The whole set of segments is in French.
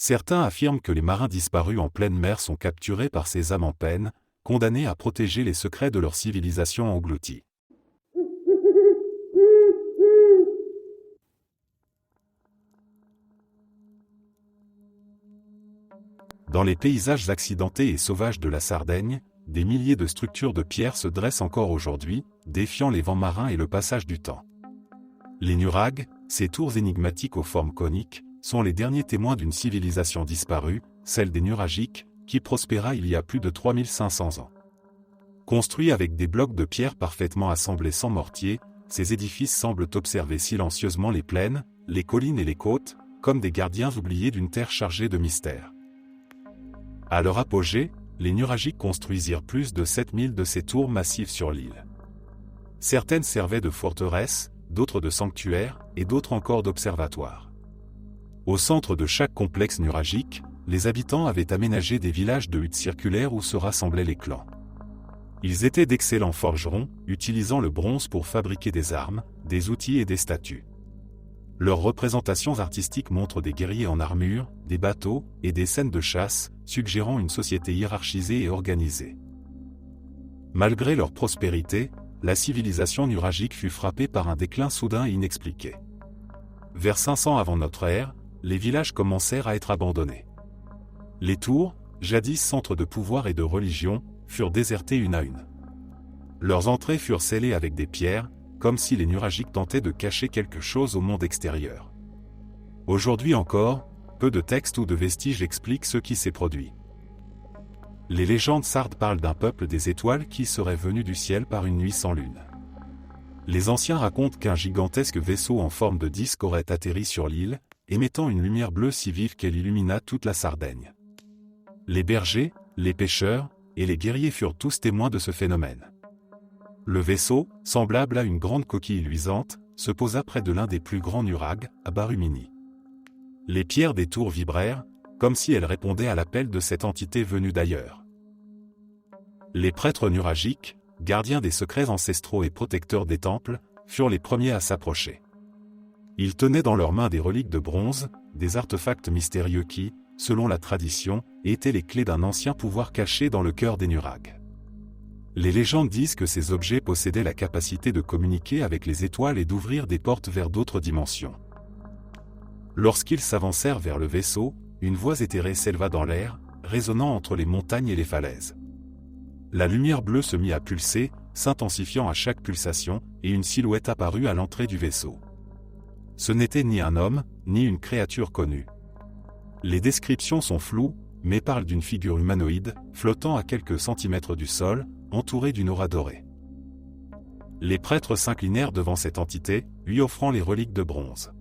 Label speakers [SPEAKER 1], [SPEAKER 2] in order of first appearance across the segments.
[SPEAKER 1] Certains affirment que les marins disparus en pleine mer sont capturés par ces âmes en peine, condamnés à protéger les secrets de leur civilisation engloutie. Dans les paysages accidentés et sauvages de la Sardaigne, des milliers de structures de pierre se dressent encore aujourd'hui, défiant les vents marins et le passage du temps. Les nurags, ces tours énigmatiques aux formes coniques, sont les derniers témoins d'une civilisation disparue, celle des Nuragiques, qui prospéra il y a plus de 3500 ans. Construits avec des blocs de pierre parfaitement assemblés sans mortier, ces édifices semblent observer silencieusement les plaines, les collines et les côtes, comme des gardiens oubliés d'une terre chargée de mystères. À leur apogée, les Nuragiques construisirent plus de 7000 de ces tours massives sur l'île. Certaines servaient de forteresses, d'autres de sanctuaires, et d'autres encore d'observatoires. Au centre de chaque complexe nuragique, les habitants avaient aménagé des villages de huttes circulaires où se rassemblaient les clans. Ils étaient d'excellents forgerons, utilisant le bronze pour fabriquer des armes, des outils et des statues. Leurs représentations artistiques montrent des guerriers en armure, des bateaux, et des scènes de chasse, suggérant une société hiérarchisée et organisée. Malgré leur prospérité, la civilisation nuragique fut frappée par un déclin soudain et inexpliqué. Vers 500 avant notre ère, les villages commencèrent à être abandonnés. Les tours, jadis centres de pouvoir et de religion, furent désertées une à une. Leurs entrées furent scellées avec des pierres, comme si les Nuragiques tentaient de cacher quelque chose au monde extérieur. Aujourd'hui encore, peu de textes ou de vestiges expliquent ce qui s'est produit. Les légendes sardes parlent d'un peuple des étoiles qui serait venu du ciel par une nuit sans lune. Les anciens racontent qu'un gigantesque vaisseau en forme de disque aurait atterri sur l'île, émettant une lumière bleue si vive qu'elle illumina toute la Sardaigne. Les bergers, les pêcheurs, et les guerriers furent tous témoins de ce phénomène. Le vaisseau, semblable à une grande coquille luisante, se posa près de l'un des plus grands nurags, à Barumini. Les pierres des tours vibrèrent, comme si elles répondaient à l'appel de cette entité venue d'ailleurs. Les prêtres nuragiques, gardiens des secrets ancestraux et protecteurs des temples, furent les premiers à s'approcher. Ils tenaient dans leurs mains des reliques de bronze, des artefacts mystérieux qui, selon la tradition, étaient les clés d'un ancien pouvoir caché dans le cœur des nurags. Les légendes disent que ces objets possédaient la capacité de communiquer avec les étoiles et d'ouvrir des portes vers d'autres dimensions. Lorsqu'ils s'avancèrent vers le vaisseau, une voix éthérée s'éleva dans l'air, résonnant entre les montagnes et les falaises. La lumière bleue se mit à pulser, s'intensifiant à chaque pulsation, et une silhouette apparut à l'entrée du vaisseau. Ce n'était ni un homme, ni une créature connue. Les descriptions sont floues, mais parlent d'une figure humanoïde, flottant à quelques centimètres du sol, entourée d'une aura dorée. Les prêtres s'inclinèrent devant cette entité, lui offrant les reliques de bronze.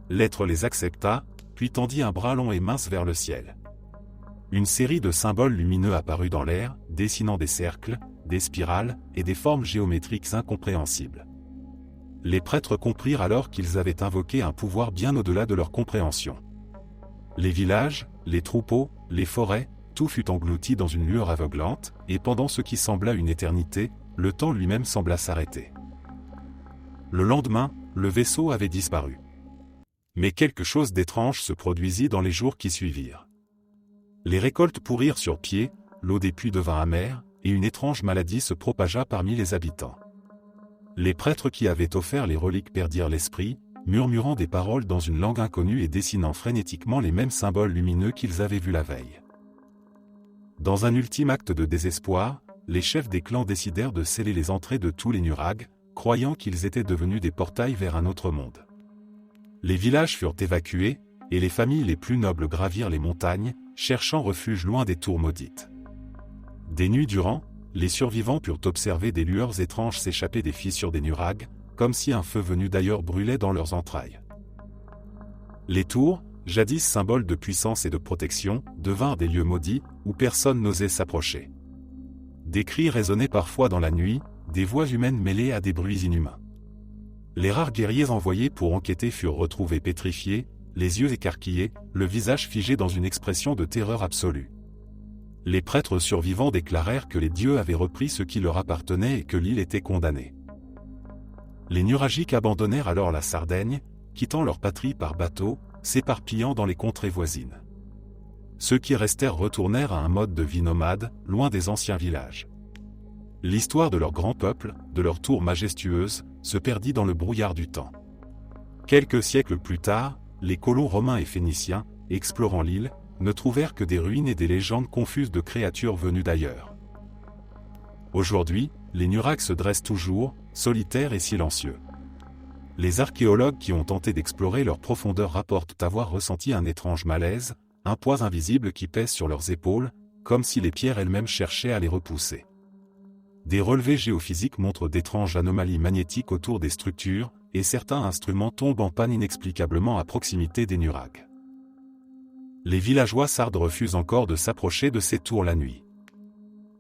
[SPEAKER 1] L'être les accepta, puis tendit un bras long et mince vers le ciel. Une série de symboles lumineux apparut dans l'air, dessinant des cercles, des spirales, et des formes géométriques incompréhensibles. Les prêtres comprirent alors qu'ils avaient invoqué un pouvoir bien au-delà de leur compréhension. Les villages, les troupeaux, les forêts, tout fut englouti dans une lueur aveuglante, et pendant ce qui sembla une éternité, le temps lui-même sembla s'arrêter. Le lendemain, le vaisseau avait disparu. Mais quelque chose d'étrange se produisit dans les jours qui suivirent. Les récoltes pourrirent sur pied, l'eau des puits devint amère, et une étrange maladie se propagea parmi les habitants. Les prêtres qui avaient offert les reliques perdirent l'esprit, murmurant des paroles dans une langue inconnue et dessinant frénétiquement les mêmes symboles lumineux qu'ils avaient vus la veille. Dans un ultime acte de désespoir, les chefs des clans décidèrent de sceller les entrées de tous les nurags, croyant qu'ils étaient devenus des portails vers un autre monde. Les villages furent évacués, et les familles les plus nobles gravirent les montagnes, cherchant refuge loin des tours maudites. Des nuits durant, les survivants purent observer des lueurs étranges s'échapper des fissures des nurags, comme si un feu venu d'ailleurs brûlait dans leurs entrailles. Les tours, jadis symboles de puissance et de protection, devinrent des lieux maudits, où personne n'osait s'approcher. Des cris résonnaient parfois dans la nuit, des voix humaines mêlées à des bruits inhumains. Les rares guerriers envoyés pour enquêter furent retrouvés pétrifiés, les yeux écarquillés, le visage figé dans une expression de terreur absolue. Les prêtres survivants déclarèrent que les dieux avaient repris ce qui leur appartenait et que l'île était condamnée. Les Nuragiques abandonnèrent alors la Sardaigne, quittant leur patrie par bateau, s'éparpillant dans les contrées voisines. ceux qui restèrent retournèrent à un mode de vie nomade, loin des anciens villages. L'histoire de leur grand peuple, de leur tour majestueuse, se perdit dans le brouillard du temps. Quelques siècles plus tard, les colons romains et phéniciens, explorant l'île, ne trouvèrent que des ruines et des légendes confuses de créatures venues d'ailleurs. Aujourd'hui, les nurags se dressent toujours, solitaires et silencieux. Les archéologues qui ont tenté d'explorer leur profondeur rapportent avoir ressenti un étrange malaise, un poids invisible qui pèse sur leurs épaules, comme si les pierres elles-mêmes cherchaient à les repousser. Des relevés géophysiques montrent d'étranges anomalies magnétiques autour des structures, et certains instruments tombent en panne inexplicablement à proximité des nurags. Les villageois sardes refusent encore de s'approcher de ces tours la nuit.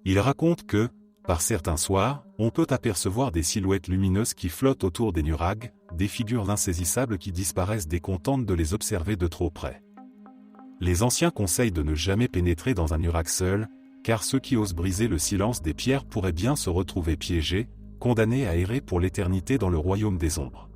[SPEAKER 1] Ils racontent que, par certains soirs, on peut apercevoir des silhouettes lumineuses qui flottent autour des nurags, des figures insaisissables qui disparaissent dès qu'on tente de les observer de trop près. Les anciens conseillent de ne jamais pénétrer dans un nurag seul, car ceux qui osent briser le silence des pierres pourraient bien se retrouver piégés, condamnés à errer pour l'éternité dans le royaume des ombres.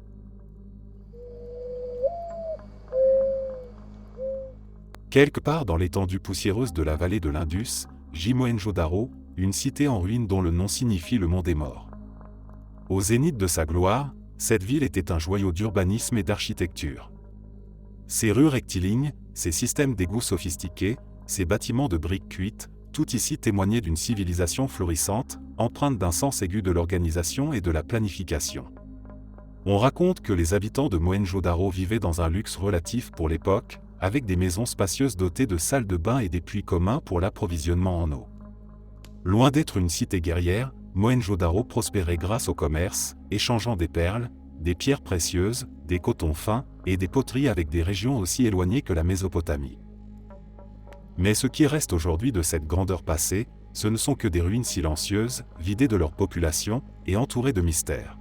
[SPEAKER 1] Quelque part dans l'étendue poussiéreuse de la vallée de l'Indus, gît Mohenjo-Daro, une cité en ruine dont le nom signifie le monde des morts. Au zénith de sa gloire, cette ville était un joyau d'urbanisme et d'architecture. Ses rues rectilignes, ses systèmes d'égouts sophistiqués, ses bâtiments de briques cuites, tout ici témoignait d'une civilisation florissante, empreinte d'un sens aigu de l'organisation et de la planification. On raconte que les habitants de Mohenjo-Daro vivaient dans un luxe relatif pour l'époque, avec des maisons spacieuses dotées de salles de bain et des puits communs pour l'approvisionnement en eau. Loin d'être une cité guerrière, Mohenjo-Daro prospérait grâce au commerce, échangeant des perles, des pierres précieuses, des cotons fins, et des poteries avec des régions aussi éloignées que la Mésopotamie. Mais ce qui reste aujourd'hui de cette grandeur passée, ce ne sont que des ruines silencieuses, vidées de leur population, et entourées de mystères.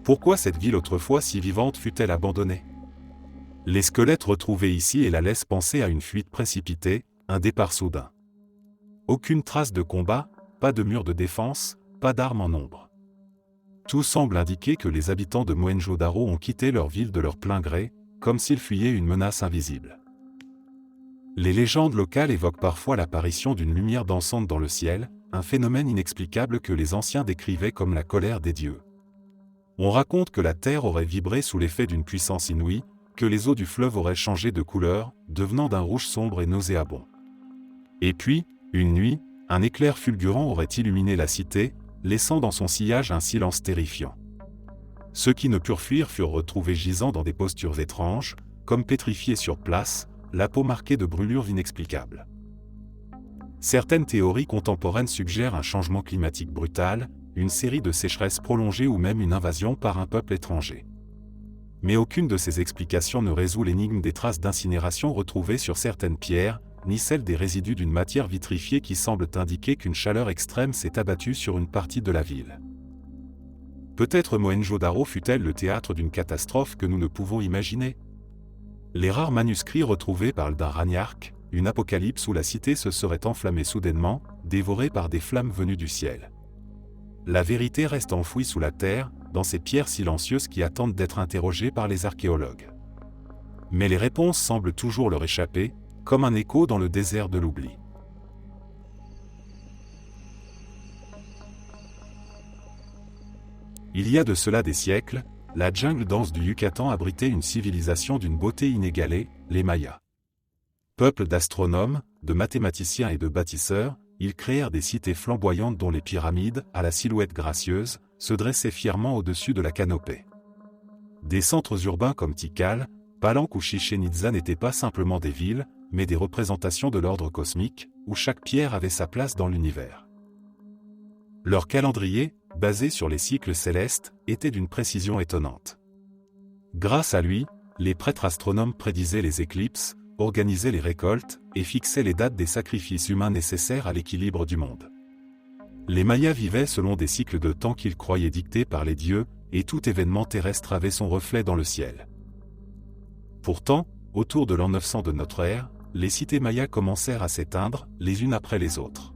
[SPEAKER 1] Pourquoi cette ville autrefois si vivante fut-elle abandonnée ? Les squelettes retrouvés ici et la laissent penser à une fuite précipitée, un départ soudain. Aucune trace de combat, pas de mur de défense, pas d'armes en nombre. Tout semble indiquer que les habitants de Mohenjo-Daro ont quitté leur ville de leur plein gré, comme s'ils fuyaient une menace invisible. Les légendes locales évoquent parfois l'apparition d'une lumière dansante dans le ciel, un phénomène inexplicable que les anciens décrivaient comme la colère des dieux. On raconte que la terre aurait vibré sous l'effet d'une puissance inouïe, que les eaux du fleuve auraient changé de couleur, devenant d'un rouge sombre et nauséabond. Et puis, une nuit, un éclair fulgurant aurait illuminé la cité, laissant dans son sillage un silence terrifiant. Ceux qui ne purent fuir furent retrouvés gisant dans des postures étranges, comme pétrifiés sur place, la peau marquée de brûlures inexplicables. Certaines théories contemporaines suggèrent un changement climatique brutal, une série de sécheresses prolongées ou même une invasion par un peuple étranger. Mais aucune de ces explications ne résout l'énigme des traces d'incinération retrouvées sur certaines pierres, ni celle des résidus d'une matière vitrifiée qui semble indiquer qu'une chaleur extrême s'est abattue sur une partie de la ville. Peut-être Mohenjo-Daro fut-elle le théâtre d'une catastrophe que nous ne pouvons imaginer. Les rares manuscrits retrouvés parlent d'un ragnark, une apocalypse où la cité se serait enflammée soudainement, dévorée par des flammes venues du ciel. La vérité reste enfouie sous la terre, dans ces pierres silencieuses qui attendent d'être interrogées par les archéologues. Mais les réponses semblent toujours leur échapper, comme un écho dans le désert de l'oubli. Il y a de cela des siècles, la jungle dense du Yucatan abritait une civilisation d'une beauté inégalée, les Mayas. Peuple d'astronomes, de mathématiciens et de bâtisseurs, ils créèrent des cités flamboyantes dont les pyramides, à la silhouette gracieuse, se dressaient fièrement au-dessus de la canopée. Des centres urbains comme Tikal, Palenque ou Chichén Itzá n'étaient pas simplement des villes, mais des représentations de l'ordre cosmique, où chaque pierre avait sa place dans l'univers. Leur calendrier, basé sur les cycles célestes, était d'une précision étonnante. Grâce à lui, les prêtres astronomes prédisaient les éclipses, organisaient les récoltes, et fixaient les dates des sacrifices humains nécessaires à l'équilibre du monde. Les Mayas vivaient selon des cycles de temps qu'ils croyaient dictés par les dieux, et tout événement terrestre avait son reflet dans le ciel. Pourtant, autour de l'an 900 de notre ère, les cités mayas commencèrent à s'éteindre, les unes après les autres.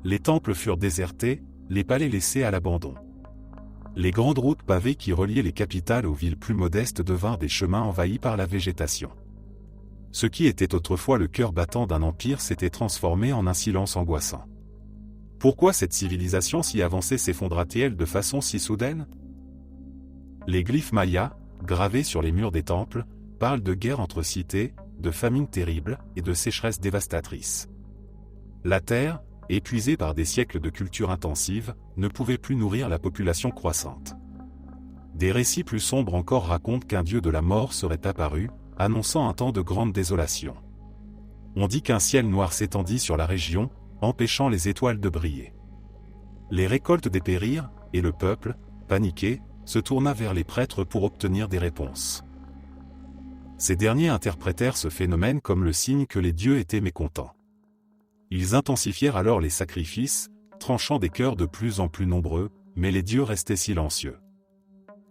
[SPEAKER 1] Les temples furent désertés, les palais laissés à l'abandon. Les grandes routes pavées qui reliaient les capitales aux villes plus modestes devinrent des chemins envahis par la végétation. Ce qui était autrefois le cœur battant d'un empire s'était transformé en un silence angoissant. Pourquoi cette civilisation si avancée s'effondra-t-elle de façon si soudaine? Les glyphes mayas, gravés sur les murs des temples, parlent de guerres entre cités, de famines terribles et de sécheresses dévastatrices. La terre, épuisée par des siècles de culture intensive, ne pouvait plus nourrir la population croissante. Des récits plus sombres encore racontent qu'un dieu de la mort serait apparu, annonçant un temps de grande désolation. On dit qu'un ciel noir s'étendit sur la région, empêchant les étoiles de briller. Les récoltes dépérirent, et le peuple, paniqué, se tourna vers les prêtres pour obtenir des réponses. Ces derniers interprétèrent ce phénomène comme le signe que les dieux étaient mécontents. Ils intensifièrent alors les sacrifices, tranchant des cœurs de plus en plus nombreux, mais les dieux restaient silencieux.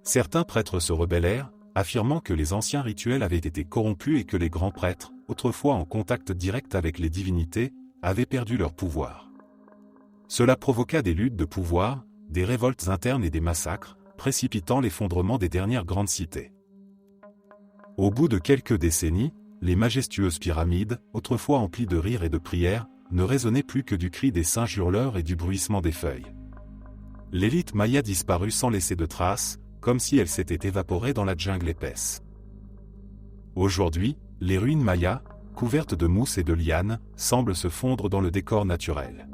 [SPEAKER 1] Certains prêtres se rebellèrent, affirmant que les anciens rituels avaient été corrompus et que les grands prêtres, autrefois en contact direct avec les divinités, avaient perdu leur pouvoir. Cela provoqua des luttes de pouvoir, des révoltes internes et des massacres, précipitant l'effondrement des dernières grandes cités. Au bout de quelques décennies, les majestueuses pyramides, autrefois emplies de rires et de prières, ne résonnaient plus que du cri des singes hurleurs et du bruissement des feuilles. L'élite maya disparut sans laisser de traces, comme si elle s'était évaporée dans la jungle épaisse. Aujourd'hui, les ruines mayas, couvertes de mousse et de lianes, semblent se fondre dans le décor naturel.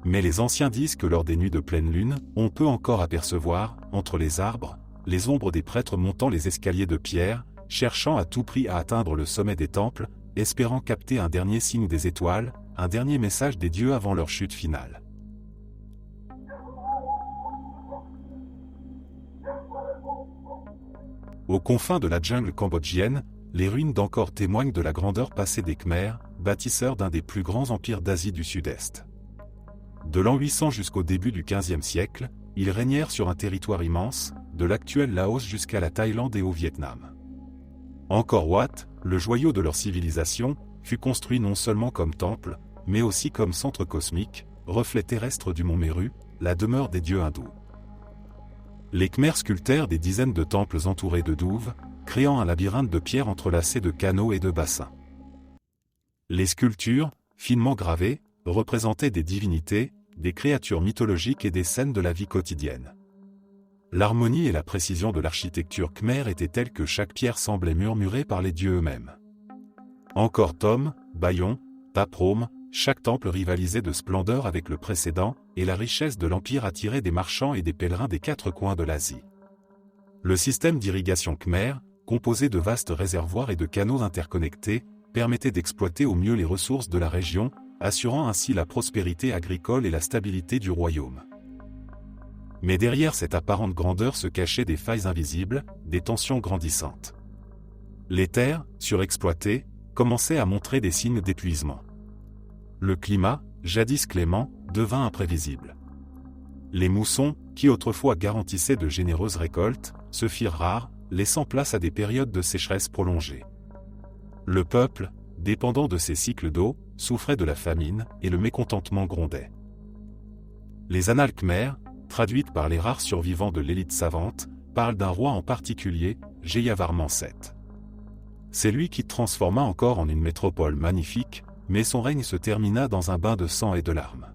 [SPEAKER 1] Mais les anciens disent que lors des nuits de pleine lune, on peut encore apercevoir, entre les arbres, les ombres des prêtres montant les escaliers de pierre, cherchant à tout prix à atteindre le sommet des temples, espérant capter un dernier signe des étoiles, un dernier message des dieux avant leur chute finale. Aux confins de la jungle cambodgienne, les ruines d'Angkor témoignent de la grandeur passée des Khmers, bâtisseurs d'un des plus grands empires d'Asie du Sud-Est. De l'an 800 jusqu'au début du XVe siècle, ils régnèrent sur un territoire immense, de l'actuel Laos jusqu'à la Thaïlande et au Vietnam. Angkor Wat, le joyau de leur civilisation, fut construit non seulement comme temple, mais aussi comme centre cosmique, reflet terrestre du mont Méru, la demeure des dieux hindous. Les Khmers sculptèrent des dizaines de temples entourés de douves, créant un labyrinthe de pierres entrelacées de canaux et de bassins. Les sculptures, finement gravées, représentaient des divinités, des créatures mythologiques et des scènes de la vie quotidienne. L'harmonie et la précision de l'architecture khmer étaient telles que chaque pierre semblait murmurée par les dieux eux-mêmes. Angkor Thom, Bayon, Taprom, chaque temple rivalisait de splendeur avec le précédent, et la richesse de l'empire attirait des marchands et des pèlerins des quatre coins de l'Asie. Le système d'irrigation khmer, composé de vastes réservoirs et de canaux interconnectés, permettait d'exploiter au mieux les ressources de la région, assurant ainsi la prospérité agricole et la stabilité du royaume. Mais derrière cette apparente grandeur se cachaient des failles invisibles, des tensions grandissantes. Les terres, surexploitées, commençaient à montrer des signes d'épuisement. Le climat, jadis clément, devint imprévisible. Les moussons, qui autrefois garantissaient de généreuses récoltes, se firent rares, laissant place à des périodes de sécheresse prolongées. Le peuple, dépendant de ces cycles d'eau, souffrait de la famine, et le mécontentement grondait. Les annales khmères, traduites par les rares survivants de l'élite savante, parlent d'un roi en particulier, Jayavarman VII. C'est lui qui transforma Angkor en une métropole magnifique, mais son règne se termina dans un bain de sang et de larmes.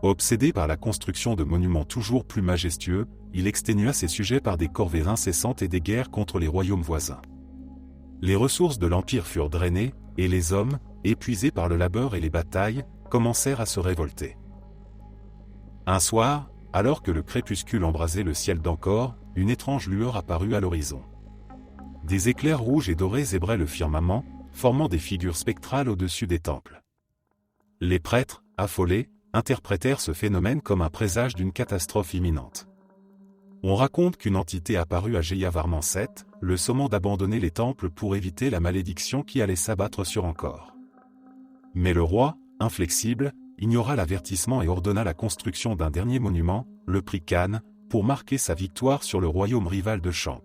[SPEAKER 1] Obsédé par la construction de monuments toujours plus majestueux, il exténua ses sujets par des corvées incessantes et des guerres contre les royaumes voisins. Les ressources de l'empire furent drainées, et les hommes, épuisés par le labeur et les batailles, commencèrent à se révolter. Un soir, alors que le crépuscule embrasait le ciel d'Angkor, une étrange lueur apparut à l'horizon. Des éclairs rouges et dorés zébraient le firmament, formant des figures spectrales au-dessus des temples. Les prêtres, affolés, interprétèrent ce phénomène comme un présage d'une catastrophe imminente. On raconte qu'une entité apparut à Jayavarman VII, le sommant d'abandonner les temples pour éviter la malédiction qui allait s'abattre sur Angkor. Mais le roi, inflexible, ignora l'avertissement et ordonna la construction d'un dernier monument, le prix Khan, pour marquer sa victoire sur le royaume rival de Champ.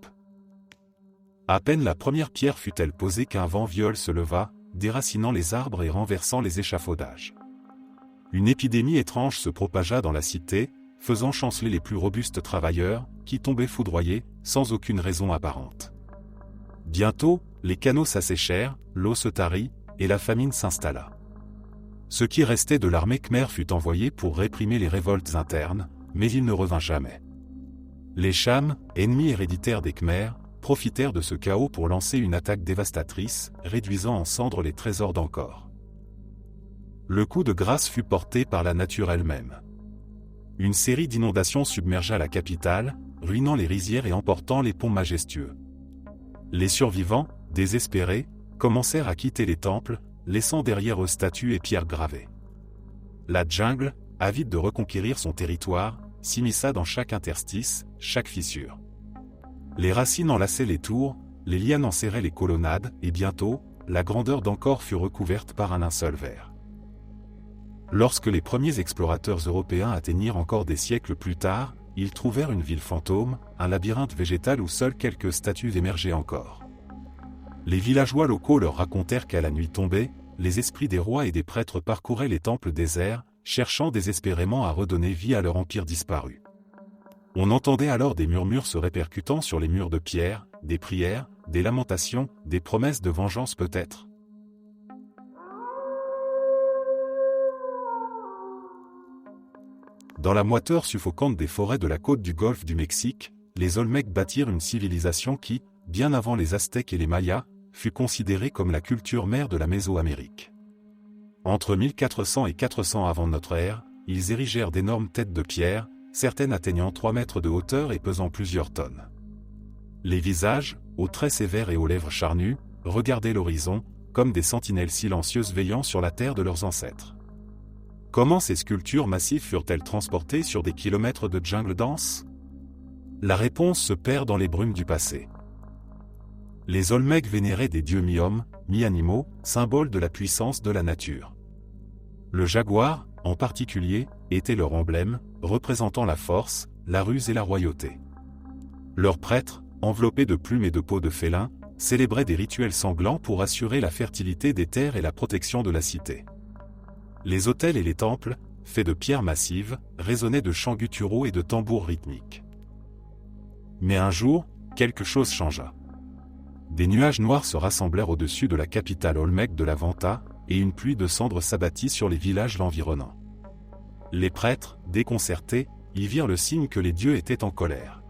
[SPEAKER 1] À peine la première pierre fut-elle posée qu'un vent viol se leva, déracinant les arbres et renversant les échafaudages. Une épidémie étrange se propagea dans la cité, faisant chanceler les plus robustes travailleurs, qui tombaient foudroyés, sans aucune raison apparente. Bientôt, les canaux s'asséchèrent, l'eau se tarit, et la famine s'installa. Ce qui restait de l'armée khmer fut envoyé pour réprimer les révoltes internes, mais il ne revint jamais. Les Chams, ennemis héréditaires des Khmers, profitèrent de ce chaos pour lancer une attaque dévastatrice, réduisant en cendres les trésors d'Angkor. Le coup de grâce fut porté par la nature elle-même. Une série d'inondations submergea la capitale, ruinant les rizières et emportant les ponts majestueux. Les survivants, désespérés, commencèrent à quitter les temples, laissant derrière eux statues et pierres gravées. La jungle, avide de reconquérir son territoire, s'immisça dans chaque interstice, chaque fissure. Les racines enlaçaient les tours, les lianes enserraient les colonnades, et bientôt, la grandeur d'Angkor fut recouverte par un linceul vert. Lorsque les premiers explorateurs européens atteignirent encore des siècles plus tard, ils trouvèrent une ville fantôme, un labyrinthe végétal où seules quelques statues émergeaient encore. Les villageois locaux leur racontèrent qu'à la nuit tombée, les esprits des rois et des prêtres parcouraient les temples déserts, cherchant désespérément à redonner vie à leur empire disparu. On entendait alors des murmures se répercutant sur les murs de pierre, des prières, des lamentations, des promesses de vengeance peut-être. Dans la moiteur suffocante des forêts de la côte du golfe du Mexique, les Olmecs bâtirent une civilisation qui, bien avant les Aztèques et les Mayas, fut considérée comme la culture mère de la Mésoamérique. Entre 1400 et 400 avant notre ère, ils érigèrent d'énormes têtes de pierre, certaines atteignant 3 mètres de hauteur et pesant plusieurs tonnes. Les visages, aux traits sévères et aux lèvres charnues, regardaient l'horizon, comme des sentinelles silencieuses veillant sur la terre de leurs ancêtres. Comment ces sculptures massives furent-elles transportées sur des kilomètres de jungle dense? La réponse se perd dans les brumes du passé. Les Olmecs vénéraient des dieux mi-hommes, mi-animaux, symboles de la puissance de la nature. Le jaguar, en particulier, était leur emblème, représentant la force, la ruse et la royauté. Leurs prêtres, enveloppés de plumes et de peaux de félin, célébraient des rituels sanglants pour assurer la fertilité des terres et la protection de la cité. Les autels et les temples, faits de pierres massives, résonnaient de chants gutturaux et de tambours rythmiques. Mais un jour, quelque chose changea. Des nuages noirs se rassemblèrent au-dessus de la capitale olmèque de la Vanta, et une pluie de cendres s'abattit sur les villages l'environnant. Les prêtres, déconcertés, y virent le signe que les dieux étaient en colère.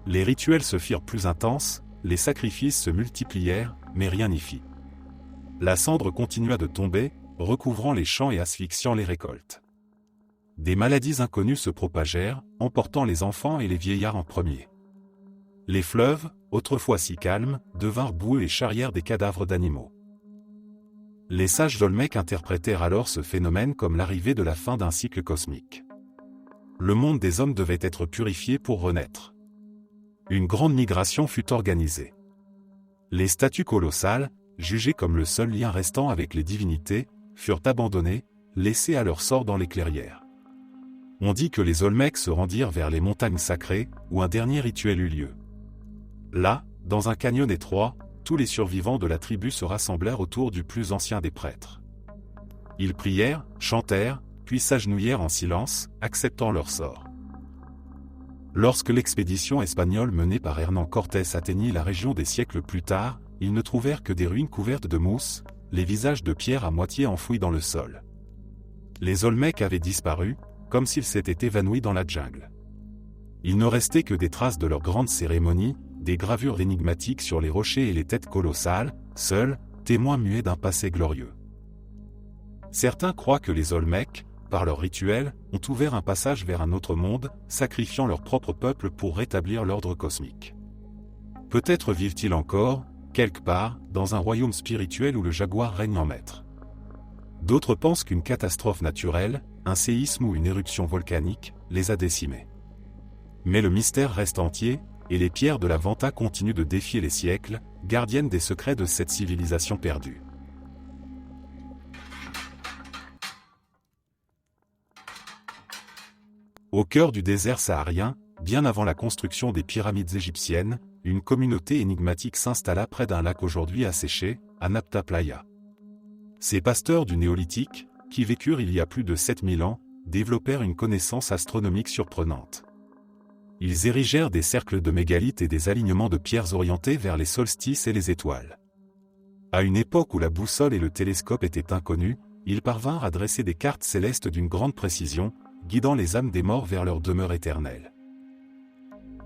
[SPEAKER 1] Les rituels se firent plus intenses, les sacrifices se multiplièrent, mais rien n'y fit. La cendre continua de tomber, recouvrant les champs et asphyxiant les récoltes. Des maladies inconnues se propagèrent, emportant les enfants et les vieillards en premier. Les fleuves, autrefois si calmes, devinrent boueux et charrièrent des cadavres d'animaux. Les sages Olmecs interprétèrent alors ce phénomène comme l'arrivée de la fin d'un cycle cosmique. Le monde des hommes devait être purifié pour renaître. Une grande migration fut organisée. Les statues colossales, jugées comme le seul lien restant avec les divinités, furent abandonnées, laissées à leur sort dans les clairières. On dit que les Olmecs se rendirent vers les montagnes sacrées, où un dernier rituel eut lieu. Là, dans un canyon étroit, tous les survivants de la tribu se rassemblèrent autour du plus ancien des prêtres. Ils prièrent, chantèrent, puis s'agenouillèrent en silence, acceptant leur sort. Lorsque l'expédition espagnole menée par Hernán Cortés atteignit la région des siècles plus tard, ils ne trouvèrent que des ruines couvertes de mousse, les visages de pierre à moitié enfouis dans le sol. Les Olmecs avaient disparu, comme s'ils s'étaient évanouis dans la jungle. Il ne restait que des traces de leur grande cérémonie, des gravures énigmatiques sur les rochers et les têtes colossales, seuls, témoins muets d'un passé glorieux. Certains croient que les Olmecs, par leur rituel, ont ouvert un passage vers un autre monde, sacrifiant leur propre peuple pour rétablir l'ordre cosmique. Peut-être vivent-ils encore, quelque part, dans un royaume spirituel où le jaguar règne en maître. D'autres pensent qu'une catastrophe naturelle, un séisme ou une éruption volcanique, les a décimés. Mais le mystère reste entier, et les pierres de la Vanta continuent de défier les siècles, gardiennes des secrets de cette civilisation perdue. Au cœur du désert saharien, bien avant la construction des pyramides égyptiennes, une communauté énigmatique s'installa près d'un lac aujourd'hui asséché, à Nabta Playa. Ces pasteurs du néolithique, qui vécurent il y a plus de 7000 ans, développèrent une connaissance astronomique surprenante. Ils érigèrent des cercles de mégalithes et des alignements de pierres orientés vers les solstices et les étoiles. À une époque où la boussole et le télescope étaient inconnus, ils parvinrent à dresser des cartes célestes d'une grande précision, guidant les âmes des morts vers leur demeure éternelle.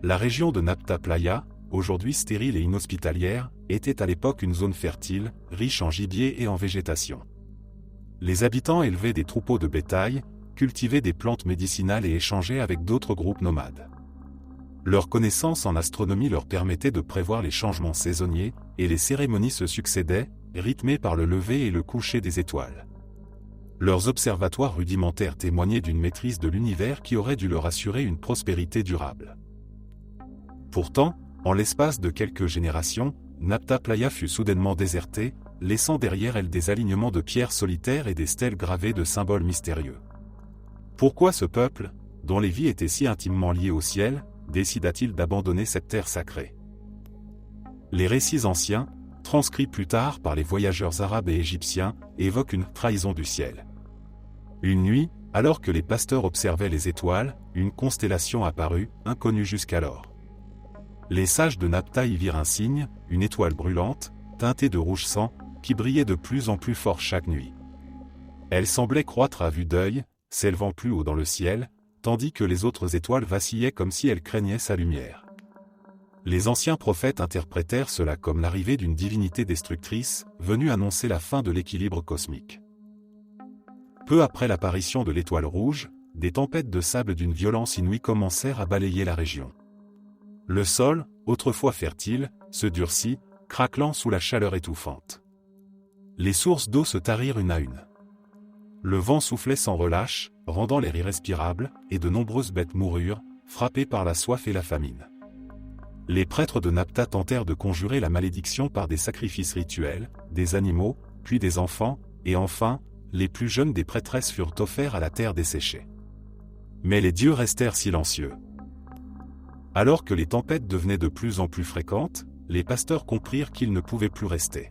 [SPEAKER 1] La région de Nabta Playa, aujourd'hui stérile et inhospitalière, était à l'époque une zone fertile, riche en gibier et en végétation. Les habitants élevaient des troupeaux de bétail, cultivaient des plantes médicinales et échangeaient avec d'autres groupes nomades. Leur connaissance en astronomie leur permettait de prévoir les changements saisonniers, et les cérémonies se succédaient, rythmées par le lever et le coucher des étoiles. Leurs observatoires rudimentaires témoignaient d'une maîtrise de l'univers qui aurait dû leur assurer une prospérité durable. Pourtant, en l'espace de quelques générations, Nabta Playa fut soudainement désertée, laissant derrière elle des alignements de pierres solitaires et des stèles gravées de symboles mystérieux. Pourquoi ce peuple, dont les vies étaient si intimement liées au ciel, décida-t-il d'abandonner cette terre sacrée? Les récits anciens, transcrits plus tard par les voyageurs arabes et égyptiens, évoquent une trahison du ciel. Une nuit, alors que les pasteurs observaient les étoiles, une constellation apparut, inconnue jusqu'alors. Les sages de Nabta y virent un signe, une étoile brûlante, teintée de rouge sang, qui brillait de plus en plus fort chaque nuit. Elle semblait croître à vue d'œil, s'élevant plus haut dans le ciel, tandis que les autres étoiles vacillaient comme si elles craignaient sa lumière. Les anciens prophètes interprétèrent cela comme l'arrivée d'une divinité destructrice, venue annoncer la fin de l'équilibre cosmique. Peu après l'apparition de l'étoile rouge, des tempêtes de sable d'une violence inouïe commencèrent à balayer la région. Le sol, autrefois fertile, se durcit, craquelant sous la chaleur étouffante. Les sources d'eau se tarirent une à une. Le vent soufflait sans relâche, rendant l'air irrespirable, et de nombreuses bêtes moururent, frappées par la soif et la famine. Les prêtres de Nabta tentèrent de conjurer la malédiction par des sacrifices rituels, des animaux, puis des enfants, et enfin, les plus jeunes des prêtresses furent offerts à la terre desséchée. Mais les dieux restèrent silencieux. Alors que les tempêtes devenaient de plus en plus fréquentes, les pasteurs comprirent qu'ils ne pouvaient plus rester.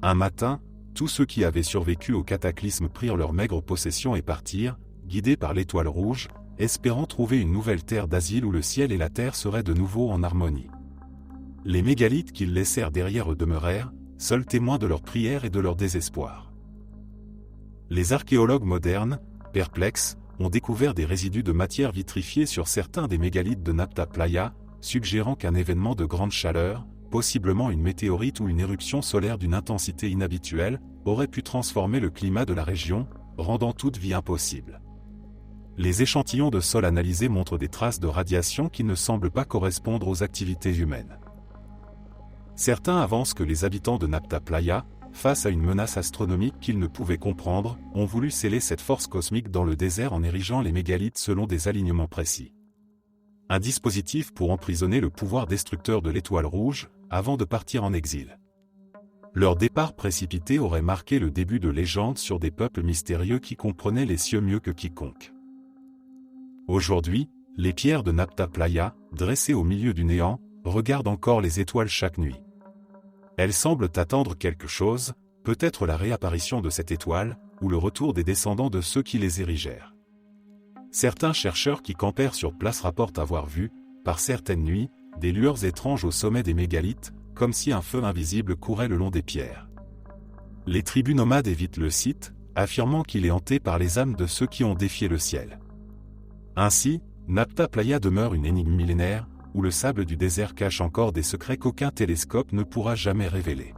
[SPEAKER 1] Un matin, tous ceux qui avaient survécu au cataclysme prirent leur maigre possession et partirent, guidés par l'étoile rouge, espérant trouver une nouvelle terre d'asile où le ciel et la terre seraient de nouveau en harmonie. Les mégalithes qu'ils laissèrent derrière eux demeurèrent, seuls témoins de leurs prières et de leur désespoir. Les archéologues modernes, perplexes, ont découvert des résidus de matière vitrifiée sur certains des mégalithes de Nabta Playa, suggérant qu'un événement de grande chaleur, possiblement une météorite ou une éruption solaire d'une intensité inhabituelle, aurait pu transformer le climat de la région, rendant toute vie impossible. Les échantillons de sol analysés montrent des traces de radiation qui ne semblent pas correspondre aux activités humaines. Certains avancent que les habitants de Nabta Playa, face à une menace astronomique qu'ils ne pouvaient comprendre, ont voulu sceller cette force cosmique dans le désert en érigeant les mégalithes selon des alignements précis. Un dispositif pour emprisonner le pouvoir destructeur de l'étoile rouge, avant de partir en exil. Leur départ précipité aurait marqué le début de légendes sur des peuples mystérieux qui comprenaient les cieux mieux que quiconque. Aujourd'hui, les pierres de Nabta Playa, dressées au milieu du néant, regardent encore les étoiles chaque nuit. Elles semblent attendre quelque chose, peut-être la réapparition de cette étoile, ou le retour des descendants de ceux qui les érigèrent. Certains chercheurs qui campèrent sur place rapportent avoir vu, par certaines nuits, des lueurs étranges au sommet des mégalithes, comme si un feu invisible courait le long des pierres. Les tribus nomades évitent le site, affirmant qu'il est hanté par les âmes de ceux qui ont défié le ciel. Ainsi, Nabta Playa demeure une énigme millénaire, où le sable du désert cache encore des secrets qu'aucun télescope ne pourra jamais révéler.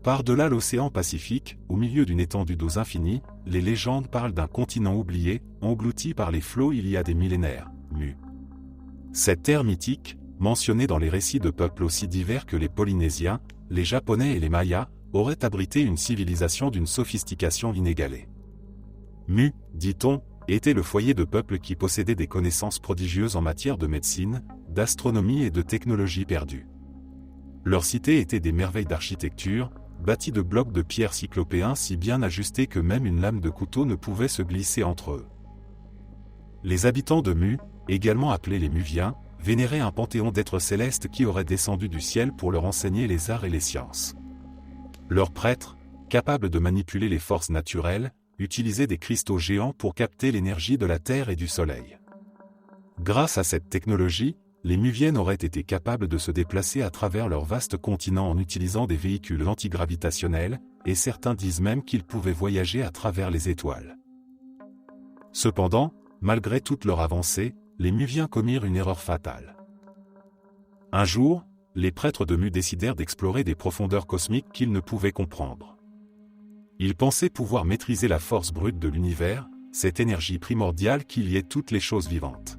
[SPEAKER 1] Par-delà l'océan Pacifique, au milieu d'une étendue d'eaux infinies, les légendes parlent d'un continent oublié, englouti par les flots il y a des millénaires, Mu. Cette terre mythique, mentionnée dans les récits de peuples aussi divers que les Polynésiens, les Japonais et les Mayas, aurait abrité une civilisation d'une sophistication inégalée. Mu, dit-on, était le foyer de peuples qui possédaient des connaissances prodigieuses en matière de médecine, d'astronomie et de technologie perdue. Leurs cités étaient des merveilles d'architecture, bâties de blocs de pierre cyclopéens si bien ajustés que même une lame de couteau ne pouvait se glisser entre eux. Les habitants de Mu, également appelés les Muviens, vénéraient un panthéon d'êtres célestes qui auraient descendu du ciel pour leur enseigner les arts et les sciences. Leurs prêtres, capables de manipuler les forces naturelles, utilisaient des cristaux géants pour capter l'énergie de la Terre et du Soleil. Grâce à cette technologie, les Muviennes auraient été capables de se déplacer à travers leur vaste continent en utilisant des véhicules antigravitationnels, et certains disent même qu'ils pouvaient voyager à travers les étoiles. Cependant, malgré toute leur avancée, les Muviens commirent une erreur fatale. Un jour, les prêtres de Mu décidèrent d'explorer des profondeurs cosmiques qu'ils ne pouvaient comprendre. Ils pensaient pouvoir maîtriser la force brute de l'univers, cette énergie primordiale qui liait toutes les choses vivantes.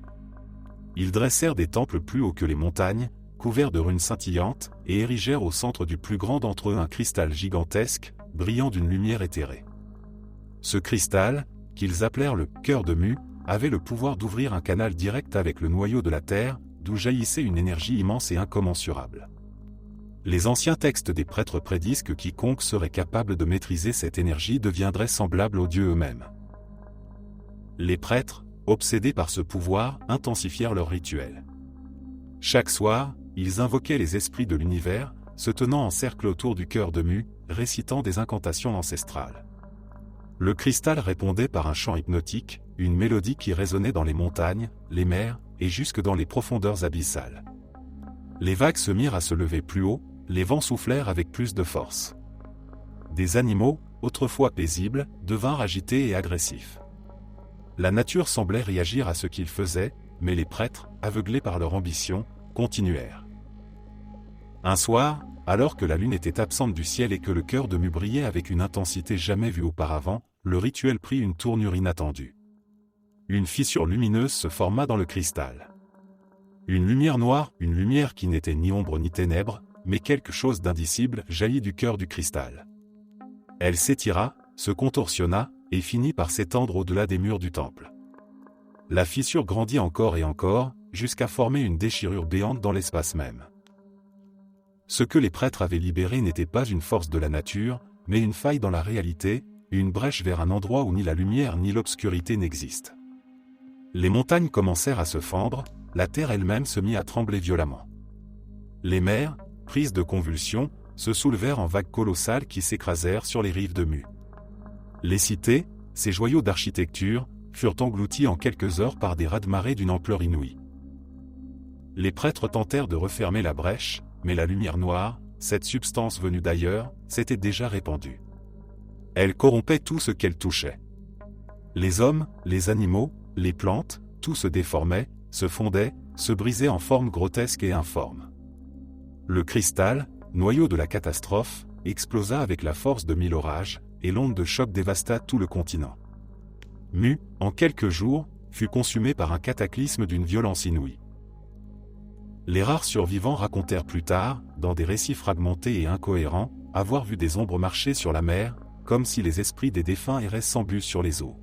[SPEAKER 1] Ils dressèrent des temples plus hauts que les montagnes, couverts de runes scintillantes, et érigèrent au centre du plus grand d'entre eux un cristal gigantesque, brillant d'une lumière éthérée. Ce cristal, qu'ils appelèrent le cœur de Mu, avait le pouvoir d'ouvrir un canal direct avec le noyau de la Terre, d'où jaillissait une énergie immense et incommensurable. Les anciens textes des prêtres prédisent que quiconque serait capable de maîtriser cette énergie deviendrait semblable aux dieux eux-mêmes. Les prêtres, obsédés par ce pouvoir, intensifièrent leurs rituels. Chaque soir, ils invoquaient les esprits de l'univers, se tenant en cercle autour du cœur de Mu, récitant des incantations ancestrales. Le cristal répondait par un chant hypnotique, une mélodie qui résonnait dans les montagnes, les mers, et jusque dans les profondeurs abyssales. Les vagues se mirent à se lever plus haut, les vents soufflèrent avec plus de force. Des animaux, autrefois paisibles, devinrent agités et agressifs. La nature semblait réagir à ce qu'ils faisaient, mais les prêtres, aveuglés par leur ambition, continuèrent. Un soir, alors que la lune était absente du ciel et que le cœur de Mu brillait avec une intensité jamais vue auparavant, le rituel prit une tournure inattendue. Une fissure lumineuse se forma dans le cristal. Une lumière noire, une lumière qui n'était ni ombre ni ténèbres, mais quelque chose d'indicible jaillit du cœur du cristal. Elle s'étira, se contorsionna, et finit par s'étendre au-delà des murs du temple. La fissure grandit encore et encore, jusqu'à former une déchirure béante dans l'espace même. Ce que les prêtres avaient libéré n'était pas une force de la nature, mais une faille dans la réalité, une brèche vers un endroit où ni la lumière ni l'obscurité n'existent. Les montagnes commencèrent à se fendre, la terre elle-même se mit à trembler violemment. Les mers, prises de convulsions, se soulevèrent en vagues colossales qui s'écrasèrent sur les rives de Mu. Les cités, ces joyaux d'architecture, furent engloutis en quelques heures par des raz-de-marée d'une ampleur inouïe. Les prêtres tentèrent de refermer la brèche, mais la lumière noire, cette substance venue d'ailleurs, s'était déjà répandue. Elle corrompait tout ce qu'elle touchait. Les hommes, les animaux, les plantes, tout se déformait, se fondait, se brisait en formes grotesques et informes. Le cristal, noyau de la catastrophe, explosa avec la force de 1000 orages, et l'onde de choc dévasta tout le continent. Mu, en quelques jours, fut consumé par un cataclysme d'une violence inouïe. Les rares survivants racontèrent plus tard, dans des récits fragmentés et incohérents, avoir vu des ombres marcher sur la mer, comme si les esprits des défunts erraient sans but sur les eaux.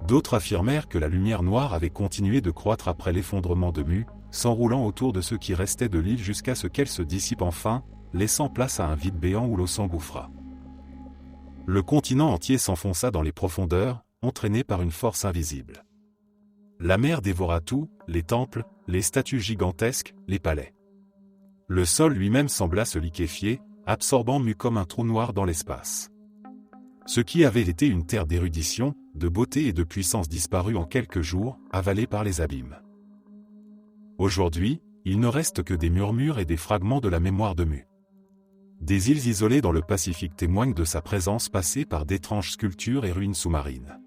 [SPEAKER 1] D'autres affirmèrent que la lumière noire avait continué de croître après l'effondrement de Mu, s'enroulant autour de ce qui restait de l'île jusqu'à ce qu'elle se dissipe enfin, laissant place à un vide béant où l'eau s'engouffra. Le continent entier s'enfonça dans les profondeurs, entraîné par une force invisible. La mer dévora tout, les temples, les statues gigantesques, les palais. Le sol lui-même sembla se liquéfier, absorbant Mu comme un trou noir dans l'espace. Ce qui avait été une terre d'érudition, de beauté et de puissance disparut en quelques jours, avalée par les abîmes. Aujourd'hui, il ne reste que des murmures et des fragments de la mémoire de Mu. Des îles isolées dans le Pacifique témoignent de sa présence passée par d'étranges sculptures et ruines sous-marines.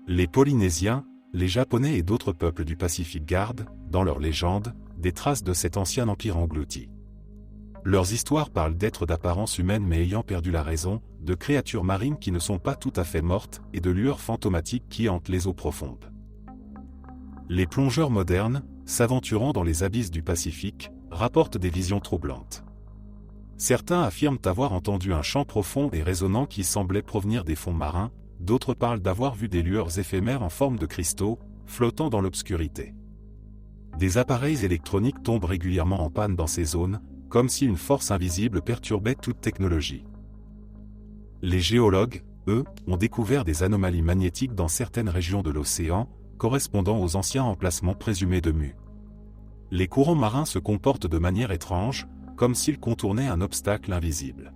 [SPEAKER 1] Les Polynésiens, les Japonais et d'autres peuples du Pacifique gardent, dans leurs légendes, des traces de cet ancien empire englouti. Leurs histoires parlent d'êtres d'apparence humaine mais ayant perdu la raison, de créatures marines qui ne sont pas tout à fait mortes et de lueurs fantomatiques qui hantent les eaux profondes. Les plongeurs modernes, s'aventurant dans les abysses du Pacifique, rapportent des visions troublantes. Certains affirment avoir entendu un chant profond et résonnant qui semblait provenir des fonds marins, d'autres parlent d'avoir vu des lueurs éphémères en forme de cristaux, flottant dans l'obscurité. Des appareils électroniques tombent régulièrement en panne dans ces zones, comme si une force invisible perturbait toute technologie. Les géologues, eux, ont découvert des anomalies magnétiques dans certaines régions de l'océan, correspondant aux anciens emplacements présumés de Mu. Les courants marins se comportent de manière étrange, comme s'ils contournaient un obstacle invisible.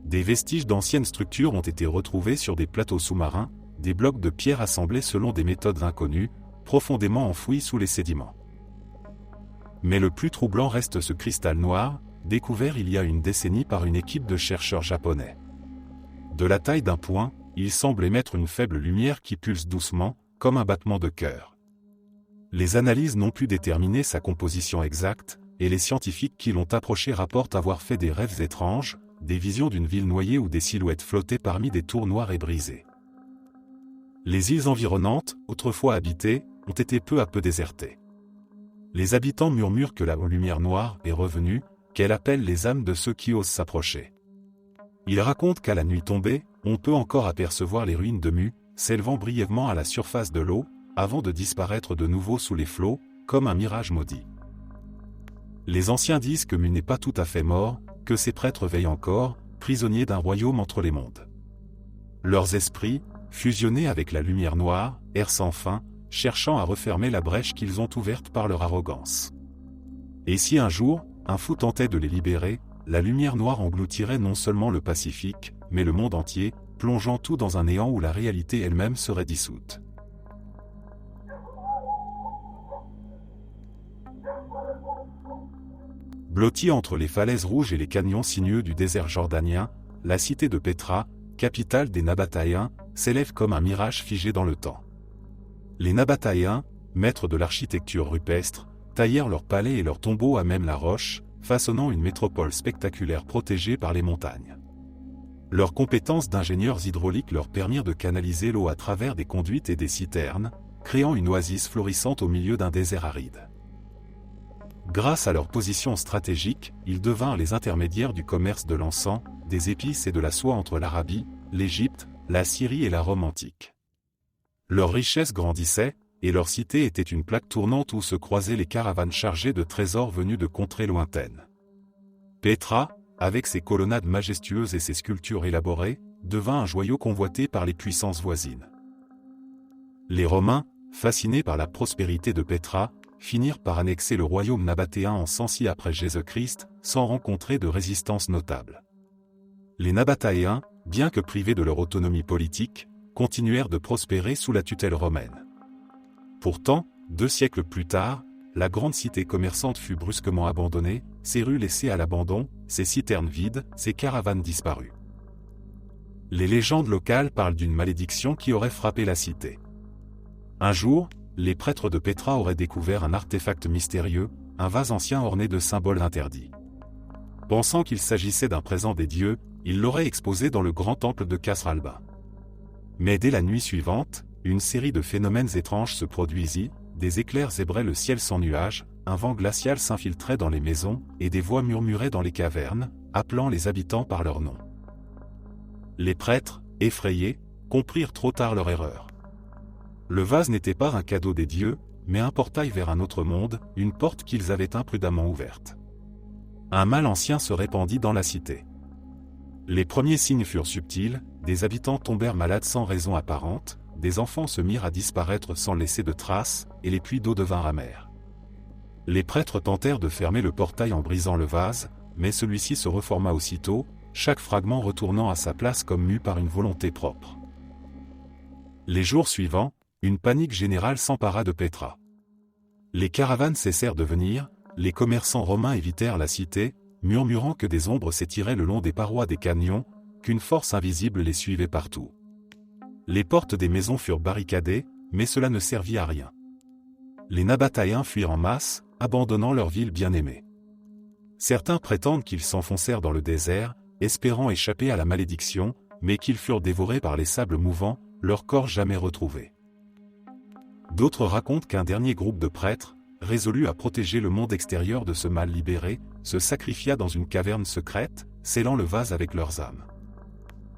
[SPEAKER 1] Des vestiges d'anciennes structures ont été retrouvés sur des plateaux sous-marins, des blocs de pierre assemblés selon des méthodes inconnues, profondément enfouis sous les sédiments. Mais le plus troublant reste ce cristal noir, découvert il y a une décennie par une équipe de chercheurs japonais. De la taille d'un poing, il semble émettre une faible lumière qui pulse doucement, comme un battement de cœur. Les analyses n'ont pu déterminer sa composition exacte, et les scientifiques qui l'ont approché rapportent avoir fait des rêves étranges, des visions d'une ville noyée où des silhouettes flottaient parmi des tours noires et brisées. Les îles environnantes, autrefois habitées, ont été peu à peu désertées. Les habitants murmurent que la lumière noire est revenue, qu'elle appelle les âmes de ceux qui osent s'approcher. Ils racontent qu'à la nuit tombée, on peut encore apercevoir les ruines de Mu, s'élevant brièvement à la surface de l'eau, avant de disparaître de nouveau sous les flots, comme un mirage maudit. Les anciens disent que Mu n'est pas tout à fait mort, que ses prêtres veillent encore, prisonniers d'un royaume entre les mondes. Leurs esprits, fusionnés avec la lumière noire, errent sans fin, cherchant à refermer la brèche qu'ils ont ouverte par leur arrogance. Et si un jour, un fou tentait de les libérer, la lumière noire engloutirait non seulement le Pacifique, mais le monde entier, plongeant tout dans un néant où la réalité elle-même serait dissoute. Blottie entre les falaises rouges et les canyons sinueux du désert jordanien, la cité de Pétra, capitale des Nabatéens, s'élève comme un mirage figé dans le temps. Les Nabatéens, maîtres de l'architecture rupestre, taillèrent leurs palais et leurs tombeaux à même la roche, façonnant une métropole spectaculaire protégée par les montagnes. Leurs compétences d'ingénieurs hydrauliques leur permirent de canaliser l'eau à travers des conduites et des citernes, créant une oasis florissante au milieu d'un désert aride. Grâce à leur position stratégique, ils devinrent les intermédiaires du commerce de l'encens, des épices et de la soie entre l'Arabie, l'Égypte, la Syrie et la Rome antique. Leur richesse grandissait, et leur cité était une plaque tournante où se croisaient les caravanes chargées de trésors venus de contrées lointaines. Pétra, avec ses colonnades majestueuses et ses sculptures élaborées, devint un joyau convoité par les puissances voisines. Les Romains, fascinés par la prospérité de Pétra, finirent par annexer le royaume nabatéen en 106 après Jésus-Christ, sans rencontrer de résistance notable. Les Nabatéens, bien que privés de leur autonomie politique, continuèrent de prospérer sous la tutelle romaine. Pourtant, 2 siècles plus tard, la grande cité commerçante fut brusquement abandonnée, ses rues laissées à l'abandon, ses citernes vides, ses caravanes disparues. Les légendes locales parlent d'une malédiction qui aurait frappé la cité. Un jour, les prêtres de Pétra auraient découvert un artefact mystérieux, un vase ancien orné de symboles interdits. Pensant qu'il s'agissait d'un présent des dieux, ils l'auraient exposé dans le grand temple de Kasralba. Mais dès la nuit suivante, une série de phénomènes étranges se produisit, des éclairs zébraient le ciel sans nuages, un vent glacial s'infiltrait dans les maisons, et des voix murmuraient dans les cavernes, appelant les habitants par leur nom. Les prêtres, effrayés, comprirent trop tard leur erreur. Le vase n'était pas un cadeau des dieux, mais un portail vers un autre monde, une porte qu'ils avaient imprudemment ouverte. Un mal ancien se répandit dans la cité. Les premiers signes furent subtils, des habitants tombèrent malades sans raison apparente, des enfants se mirent à disparaître sans laisser de traces, et les puits d'eau devinrent amers. Les prêtres tentèrent de fermer le portail en brisant le vase, mais celui-ci se reforma aussitôt, chaque fragment retournant à sa place comme mu par une volonté propre. Les jours suivants, une panique générale s'empara de Pétra. Les caravanes cessèrent de venir, les commerçants romains évitèrent la cité, murmurant que des ombres s'étiraient le long des parois des canyons, qu'une force invisible les suivait partout. Les portes des maisons furent barricadées, mais cela ne servit à rien. Les Nabatéens fuirent en masse, abandonnant leur ville bien-aimée. Certains prétendent qu'ils s'enfoncèrent dans le désert, espérant échapper à la malédiction, mais qu'ils furent dévorés par les sables mouvants, leur corps jamais retrouvés. D'autres racontent qu'un dernier groupe de prêtres, résolu à protéger le monde extérieur de ce mal libéré, se sacrifia dans une caverne secrète, scellant le vase avec leurs âmes.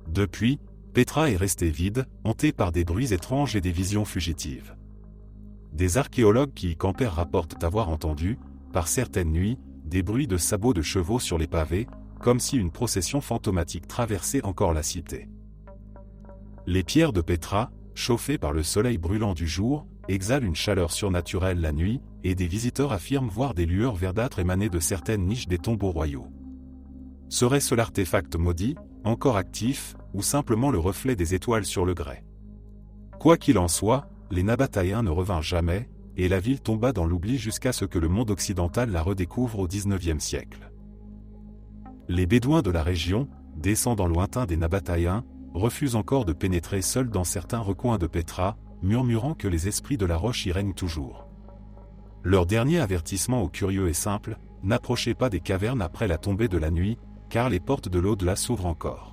[SPEAKER 1] Depuis, Pétra est restée vide, hantée par des bruits étranges et des visions fugitives. Des archéologues qui y campèrent rapportent avoir entendu, par certaines nuits, des bruits de sabots de chevaux sur les pavés, comme si une procession fantomatique traversait encore la cité. Les pierres de Pétra, chauffées par le soleil brûlant du jour, exhalent une chaleur surnaturelle la nuit, et des visiteurs affirment voir des lueurs verdâtres émaner de certaines niches des tombeaux royaux. Serait-ce l'artefact maudit, encore actif, ou simplement le reflet des étoiles sur le grès? Quoi qu'il en soit, les Nabatéens ne revinrent jamais, et la ville tomba dans l'oubli jusqu'à ce que le monde occidental la redécouvre au XIXe siècle. Les Bédouins de la région, descendants lointains des Nabatéens, refusent encore de pénétrer seuls dans certains recoins de Petra, murmurant que les esprits de la roche y règnent toujours. Leur dernier avertissement aux curieux est simple: n'approchez pas des cavernes après la tombée de la nuit, car les portes de l'au-delà s'ouvrent encore.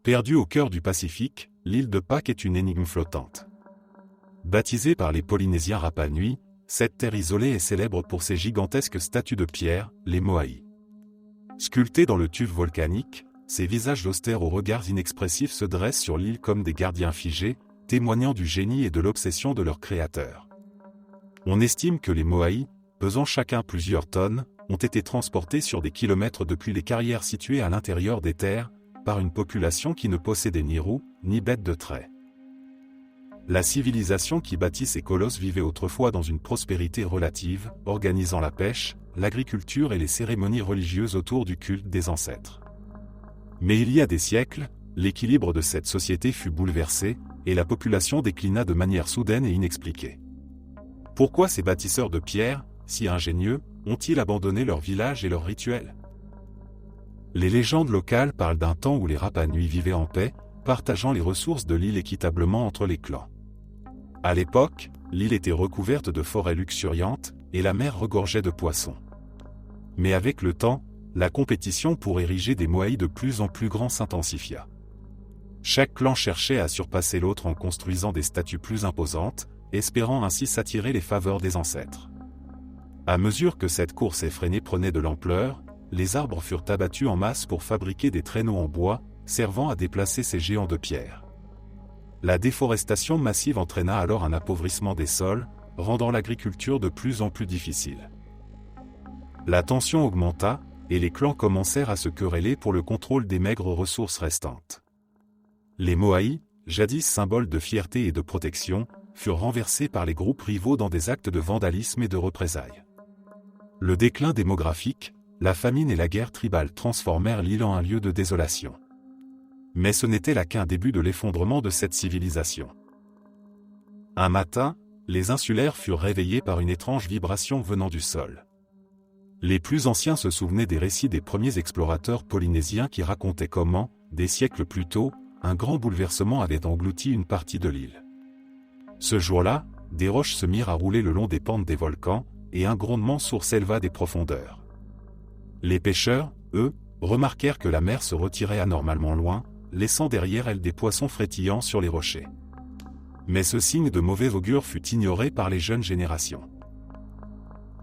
[SPEAKER 1] Perdue au cœur du Pacifique, l'île de Pâques est une énigme flottante. Baptisée par les Polynésiens Rapa Nui, cette terre isolée est célèbre pour ses gigantesques statues de pierre, les moai. Sculptés dans le tuf volcanique, ces visages austères aux regards inexpressifs se dressent sur l'île comme des gardiens figés, témoignant du génie et de l'obsession de leur créateur. On estime que les moai, pesant chacun plusieurs tonnes, ont été transportés sur des kilomètres depuis les carrières situées à l'intérieur des terres, par une population qui ne possédait ni roues, ni bêtes de trait. La civilisation qui bâtit ces colosses vivait autrefois dans une prospérité relative, organisant la pêche, l'agriculture et les cérémonies religieuses autour du culte des ancêtres. Mais il y a des siècles, l'équilibre de cette société fut bouleversé, et la population déclina de manière soudaine et inexpliquée. Pourquoi ces bâtisseurs de pierre, si ingénieux, ont-ils abandonné leur village et leurs rituels ? Les légendes locales parlent d'un temps où les Rapa Nui vivaient en paix, partageant les ressources de l'île équitablement entre les clans. À l'époque, l'île était recouverte de forêts luxuriantes, et la mer regorgeait de poissons. Mais avec le temps, la compétition pour ériger des moai de plus en plus grands s'intensifia. Chaque clan cherchait à surpasser l'autre en construisant des statues plus imposantes, espérant ainsi s'attirer les faveurs des ancêtres. À mesure que cette course effrénée prenait de l'ampleur, les arbres furent abattus en masse pour fabriquer des traîneaux en bois, servant à déplacer ces géants de pierre. La déforestation massive entraîna alors un appauvrissement des sols, rendant l'agriculture de plus en plus difficile. La tension augmenta, et les clans commencèrent à se quereller pour le contrôle des maigres ressources restantes. Les moai, jadis symboles de fierté et de protection, furent renversés par les groupes rivaux dans des actes de vandalisme et de représailles. Le déclin démographique, la famine et la guerre tribale transformèrent l'île en un lieu de désolation. Mais ce n'était là qu'un début de l'effondrement de cette civilisation. Un matin, les insulaires furent réveillés par une étrange vibration venant du sol. Les plus anciens se souvenaient des récits des premiers explorateurs polynésiens qui racontaient comment, des siècles plus tôt, un grand bouleversement avait englouti une partie de l'île. Ce jour-là, des roches se mirent à rouler le long des pentes des volcans, et un grondement sourd s'éleva des profondeurs. Les pêcheurs, eux, remarquèrent que la mer se retirait anormalement loin, laissant derrière elle des poissons frétillants sur les rochers. Mais ce signe de mauvais augure fut ignoré par les jeunes générations.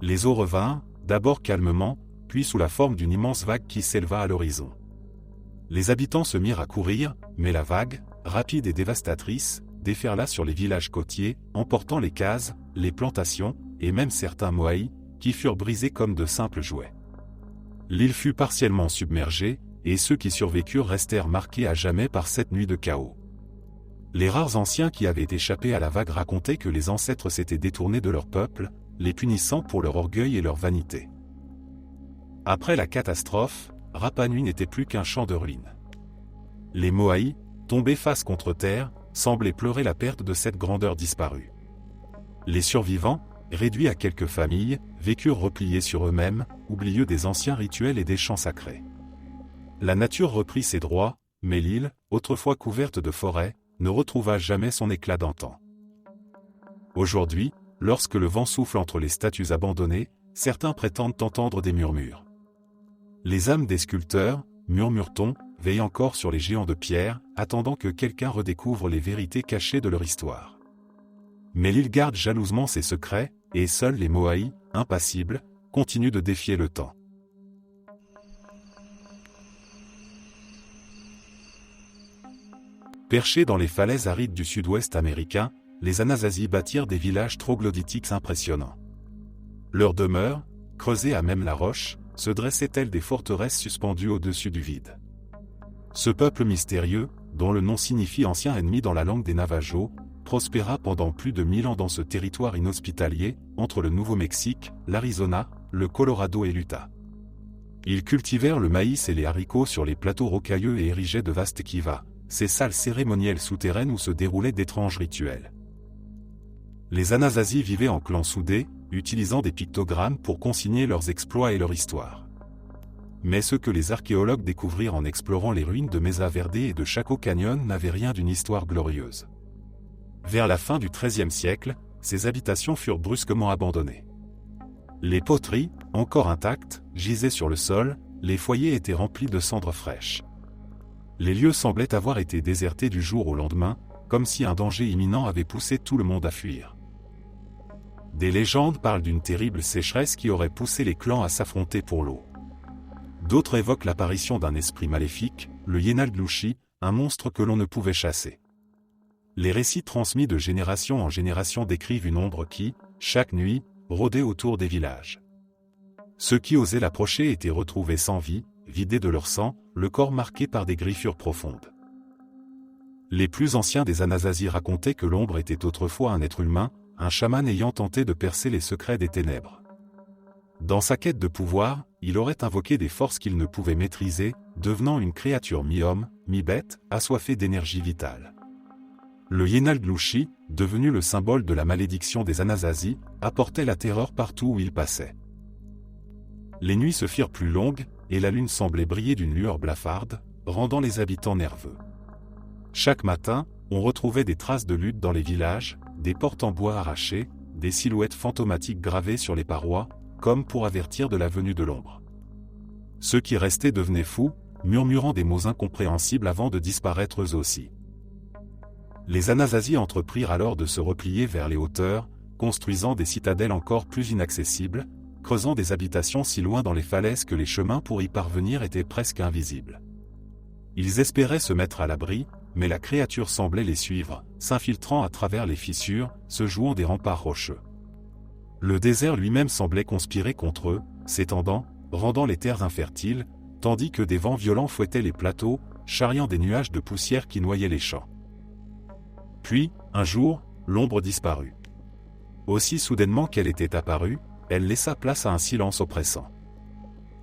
[SPEAKER 1] Les eaux revinrent, d'abord calmement, puis sous la forme d'une immense vague qui s'éleva à l'horizon. Les habitants se mirent à courir, mais la vague, rapide et dévastatrice, déferla sur les villages côtiers, emportant les cases, les plantations, et même certains moai, qui furent brisés comme de simples jouets. L'île fut partiellement submergée, et ceux qui survécurent restèrent marqués à jamais par cette nuit de chaos. Les rares anciens qui avaient échappé à la vague racontaient que les ancêtres s'étaient détournés de leur peuple, les punissant pour leur orgueil et leur vanité. Après la catastrophe, Rapa Nui n'était plus qu'un champ de ruines. Les moai, tombés face contre terre, semblaient pleurer la perte de cette grandeur disparue. Les survivants, réduits à quelques familles, vécurent repliés sur eux-mêmes, oublieux des anciens rituels et des chants sacrés. La nature reprit ses droits, mais l'île, autrefois couverte de forêts, ne retrouva jamais son éclat d'antan. Aujourd'hui, lorsque le vent souffle entre les statues abandonnées, certains prétendent entendre des murmures. Les âmes des sculpteurs, murmure-t-on, veillent encore sur les géants de pierre, attendant que quelqu'un redécouvre les vérités cachées de leur histoire. Mais l'île garde jalousement ses secrets, et seuls les moai, impassibles, continuent de défier le temps. Perchés dans les falaises arides du sud-ouest américain, les Anasazi bâtirent des villages troglodytiques impressionnants. Leurs demeures, creusées à même la roche, se dressaient telles des forteresses suspendues au-dessus du vide. Ce peuple mystérieux, dont le nom signifie ancien ennemi dans la langue des Navajos, prospéra pendant plus de 1000 ans dans ce territoire inhospitalier, entre le Nouveau-Mexique, l'Arizona, le Colorado et l'Utah. Ils cultivèrent le maïs et les haricots sur les plateaux rocailleux et érigeaient de vastes kivas, ces salles cérémonielles souterraines où se déroulaient d'étranges rituels. Les Anasazi vivaient en clans soudés, utilisant des pictogrammes pour consigner leurs exploits et leur histoire. Mais ce que les archéologues découvrirent en explorant les ruines de Mesa Verde et de Chaco Canyon n'avait rien d'une histoire glorieuse. Vers la fin du XIIIe siècle, ces habitations furent brusquement abandonnées. Les poteries, encore intactes, gisaient sur le sol, les foyers étaient remplis de cendres fraîches. Les lieux semblaient avoir été désertés du jour au lendemain, comme si un danger imminent avait poussé tout le monde à fuir. Des légendes parlent d'une terrible sécheresse qui aurait poussé les clans à s'affronter pour l'eau. D'autres évoquent l'apparition d'un esprit maléfique, le Yenalglouchi, un monstre que l'on ne pouvait chasser. Les récits transmis de génération en génération décrivent une ombre qui, chaque nuit, rôdait autour des villages. Ceux qui osaient l'approcher étaient retrouvés sans vie, vidés de leur sang, le corps marqué par des griffures profondes. Les plus anciens des Anasazi racontaient que l'ombre était autrefois un être humain, un chaman ayant tenté de percer les secrets des ténèbres. Dans sa quête de pouvoir, il aurait invoqué des forces qu'il ne pouvait maîtriser, devenant une créature mi-homme, mi-bête, assoiffée d'énergie vitale. Le Yenalglouchi, devenu le symbole de la malédiction des Anasazi, apportait la terreur partout où il passait. Les nuits se firent plus longues, et la lune semblait briller d'une lueur blafarde, rendant les habitants nerveux. Chaque matin, on retrouvait des traces de lutte dans les villages, des portes en bois arrachées, des silhouettes fantomatiques gravées sur les parois, comme pour avertir de la venue de l'ombre. Ceux qui restaient devenaient fous, murmurant des mots incompréhensibles avant de disparaître eux aussi. Les Anasazi entreprirent alors de se replier vers les hauteurs, construisant des citadelles encore plus inaccessibles, creusant des habitations si loin dans les falaises que les chemins pour y parvenir étaient presque invisibles. Ils espéraient se mettre à l'abri, mais la créature semblait les suivre, s'infiltrant à travers les fissures, se jouant des remparts rocheux. Le désert lui-même semblait conspirer contre eux, s'étendant, rendant les terres infertiles, tandis que des vents violents fouettaient les plateaux, charriant des nuages de poussière qui noyaient les champs. Puis, un jour, l'ombre disparut. Aussi soudainement qu'elle était apparue, elle laissa place à un silence oppressant.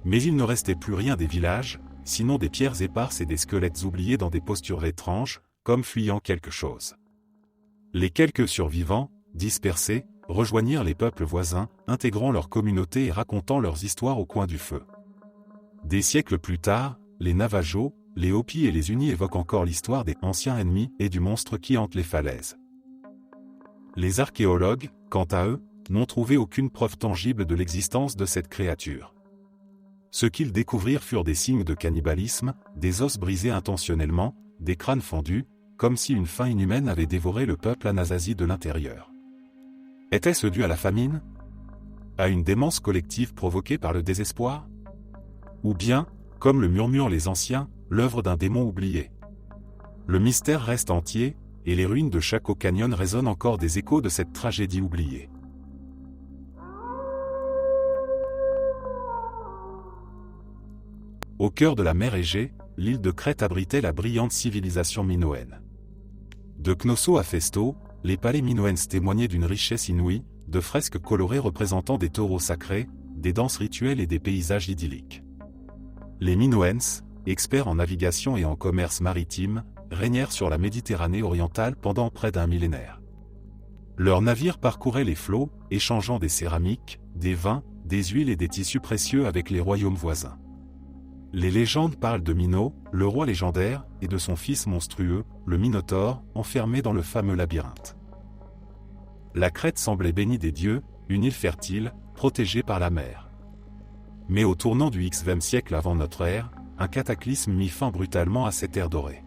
[SPEAKER 1] Mais il ne restait plus rien des villages, sinon des pierres éparses et des squelettes oubliés dans des postures étranges, comme fuyant quelque chose. Les quelques survivants, dispersés, rejoignirent les peuples voisins, intégrant leur communauté et racontant leurs histoires au coin du feu. Des siècles plus tard, les Navajos, les Hopis et les Unis évoquent encore l'histoire des anciens ennemis et du monstre qui hante les falaises. Les archéologues, quant à eux, n'ont trouvé aucune preuve tangible de l'existence de cette créature. Ce qu'ils découvrirent furent des signes de cannibalisme, des os brisés intentionnellement, des crânes fendus, comme si une faim inhumaine avait dévoré le peuple Anasazi de l'intérieur. Était-ce dû à la famine? À une démence collective provoquée par le désespoir? Ou bien, comme le murmurent les anciens, l'œuvre d'un démon oublié? Le mystère reste entier, et les ruines de Chaco Canyon résonnent encore des échos de cette tragédie oubliée. Au cœur de la mer Égée, l'île de Crète abritait la brillante civilisation minoenne. De Knossos à Festo, les palais minoenses témoignaient d'une richesse inouïe, de fresques colorées représentant des taureaux sacrés, des danses rituelles et des paysages idylliques. Les minoenses, experts en navigation et en commerce maritime, régnèrent sur la Méditerranée orientale pendant près d'un millénaire. Leurs navires parcouraient les flots, échangeant des céramiques, des vins, des huiles et des tissus précieux avec les royaumes voisins. Les légendes parlent de Minos, le roi légendaire, et de son fils monstrueux, le Minotaure, enfermé dans le fameux labyrinthe. La Crète semblait bénie des dieux, une île fertile, protégée par la mer. Mais au tournant du XVe siècle avant notre ère, un cataclysme mit fin brutalement à cette ère dorée.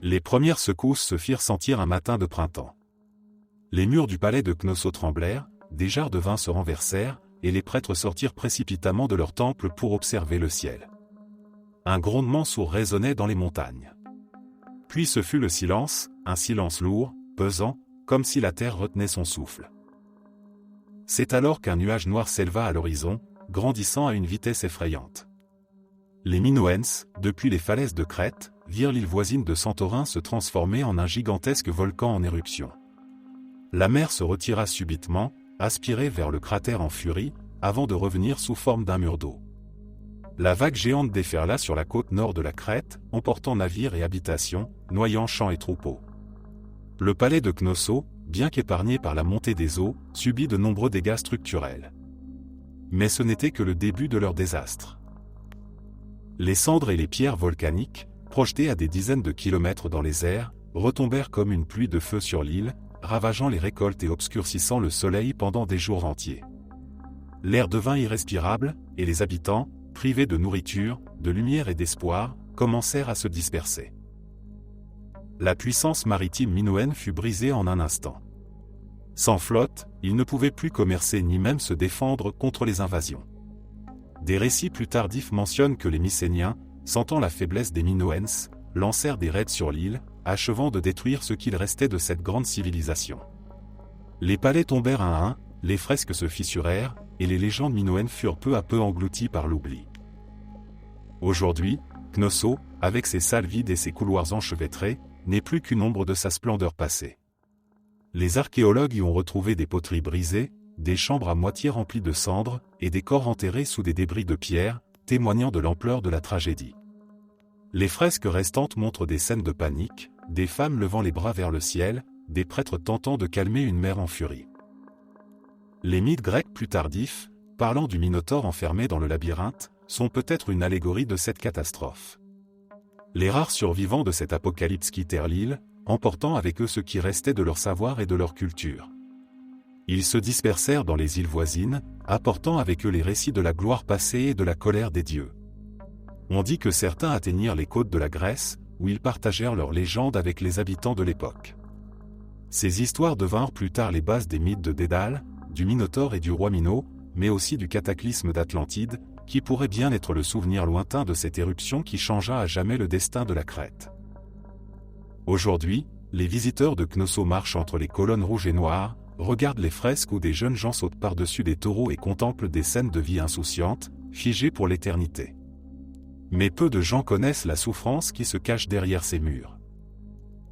[SPEAKER 1] Les premières secousses se firent sentir un matin de printemps. Les murs du palais de Knossos tremblèrent, des jarres de vin se renversèrent, et les prêtres sortirent précipitamment de leur temple pour observer le ciel. Un grondement sourd résonnait dans les montagnes. Puis ce fut le silence, un silence lourd, pesant, comme si la terre retenait son souffle. C'est alors qu'un nuage noir s'éleva à l'horizon, grandissant à une vitesse effrayante. Les Minoenses, depuis les falaises de Crète, virent l'île voisine de Santorin se transformer en un gigantesque volcan en éruption. La mer se retira subitement, aspirée vers le cratère en furie, avant de revenir sous forme d'un mur d'eau. La vague géante déferla sur la côte nord de la Crète, emportant navires et habitations, noyant champs et troupeaux. Le palais de Cnosso, bien qu'épargné par la montée des eaux, subit de nombreux dégâts structurels. Mais ce n'était que le début de leur désastre. Les cendres et les pierres volcaniques, projetées à des dizaines de kilomètres dans les airs, retombèrent comme une pluie de feu sur l'île, ravageant les récoltes et obscurcissant le soleil pendant des jours entiers. L'air devint irrespirable, et les habitants, privés de nourriture, de lumière et d'espoir, commencèrent à se disperser. La puissance maritime minoenne fut brisée en un instant. Sans flotte, ils ne pouvaient plus commercer ni même se défendre contre les invasions. Des récits plus tardifs mentionnent que les Mycéniens, sentant la faiblesse des Minoens, lancèrent des raids sur l'île, achevant de détruire ce qu'il restait de cette grande civilisation. Les palais tombèrent un à un, les fresques se fissurèrent, et les légendes minoennes furent peu à peu englouties par l'oubli. Aujourd'hui, Cnosso, avec ses salles vides et ses couloirs enchevêtrés, n'est plus qu'une ombre de sa splendeur passée. Les archéologues y ont retrouvé des poteries brisées, des chambres à moitié remplies de cendres, et des corps enterrés sous des débris de pierre, témoignant de l'ampleur de la tragédie. Les fresques restantes montrent des scènes de panique, des femmes levant les bras vers le ciel, des prêtres tentant de calmer une mer en furie. Les mythes grecs plus tardifs, parlant du Minotaure enfermé dans le labyrinthe, sont peut-être une allégorie de cette catastrophe. Les rares survivants de cet apocalypse quittèrent l'île, emportant avec eux ce qui restait de leur savoir et de leur culture. Ils se dispersèrent dans les îles voisines, apportant avec eux les récits de la gloire passée et de la colère des dieux. On dit que certains atteignirent les côtes de la Grèce, où ils partagèrent leurs légendes avec les habitants de l'époque. Ces histoires devinrent plus tard les bases des mythes de Dédale, du Minotaure et du roi Minos, mais aussi du cataclysme d'Atlantide, qui pourrait bien être le souvenir lointain de cette éruption qui changea à jamais le destin de la Crète. Aujourd'hui, les visiteurs de Cnosso marchent entre les colonnes rouges et noires, regardent les fresques où des jeunes gens sautent par-dessus des taureaux et contemplent des scènes de vie insouciantes, figées pour l'éternité. Mais peu de gens connaissent la souffrance qui se cache derrière ces murs.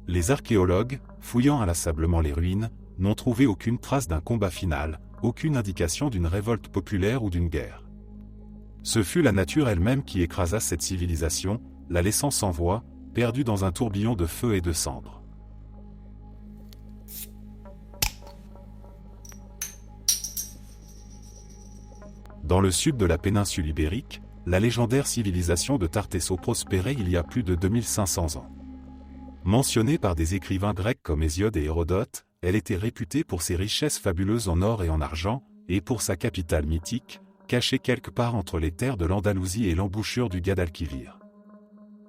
[SPEAKER 1] Les archéologues, fouillant inlassablement les ruines, n'ont trouvé aucune trace d'un combat final, aucune indication d'une révolte populaire ou d'une guerre. Ce fut la nature elle-même qui écrasa cette civilisation, la laissant sans voix, perdue dans un tourbillon de feu et de cendres. Dans le sud de la péninsule ibérique, la légendaire civilisation de Tartesso prospérait il y a plus de 2500 ans. Mentionnée par des écrivains grecs comme Hésiode et Hérodote, elle était réputée pour ses richesses fabuleuses en or et en argent, et pour sa capitale mythique, cachée quelque part entre les terres de l'Andalousie et l'embouchure du Guadalquivir.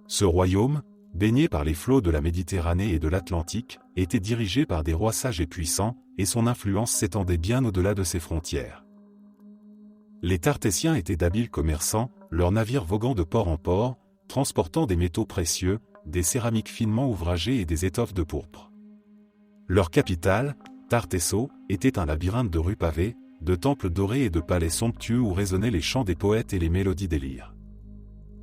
[SPEAKER 1] Ce royaume, baigné par les flots de la Méditerranée et de l'Atlantique, était dirigé par des rois sages et puissants, et son influence s'étendait bien au-delà de ses frontières. Les Tartésiens étaient d'habiles commerçants, leurs navires voguant de port en port, transportant des métaux précieux, des céramiques finement ouvragées et des étoffes de pourpre. Leur capitale, Tartesso, était un labyrinthe de rues pavées, de temples dorés et de palais somptueux où résonnaient les chants des poètes et les mélodies des lyres.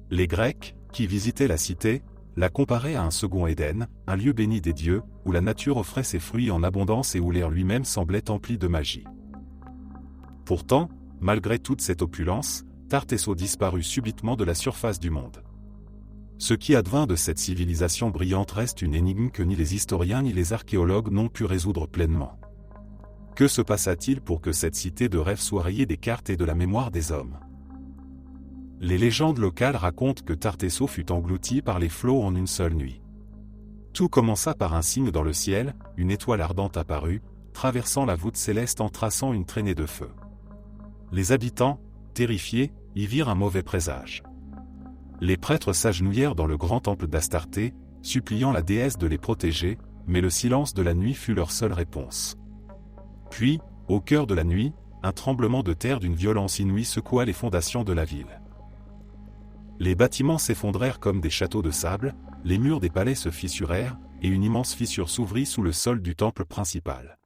[SPEAKER 1] Les Grecs, qui visitaient la cité, la comparaient à un second Éden, un lieu béni des dieux, où la nature offrait ses fruits en abondance et où l'air lui-même semblait empli de magie. Pourtant, malgré toute cette opulence, Tartesso disparut subitement de la surface du monde. Ce qui advint de cette civilisation brillante reste une énigme que ni les historiens ni les archéologues n'ont pu résoudre pleinement. Que se passa-t-il pour que cette cité de rêve soit rayée des cartes et de la mémoire des hommes? Les légendes locales racontent que Tartesso fut englouti par les flots en une seule nuit. Tout commença par un signe dans le ciel, une étoile ardente apparut, traversant la voûte céleste en traçant une traînée de feu. Les habitants, terrifiés, y virent un mauvais présage. Les prêtres s'agenouillèrent dans le grand temple d'Astarté, suppliant la déesse de les protéger, mais le silence de la nuit fut leur seule réponse. Puis, au cœur de la nuit, un tremblement de terre d'une violence inouïe secoua les fondations de la ville. Les bâtiments s'effondrèrent comme des châteaux de sable, les murs des palais se fissurèrent, et une immense fissure s'ouvrit sous le sol du temple principal.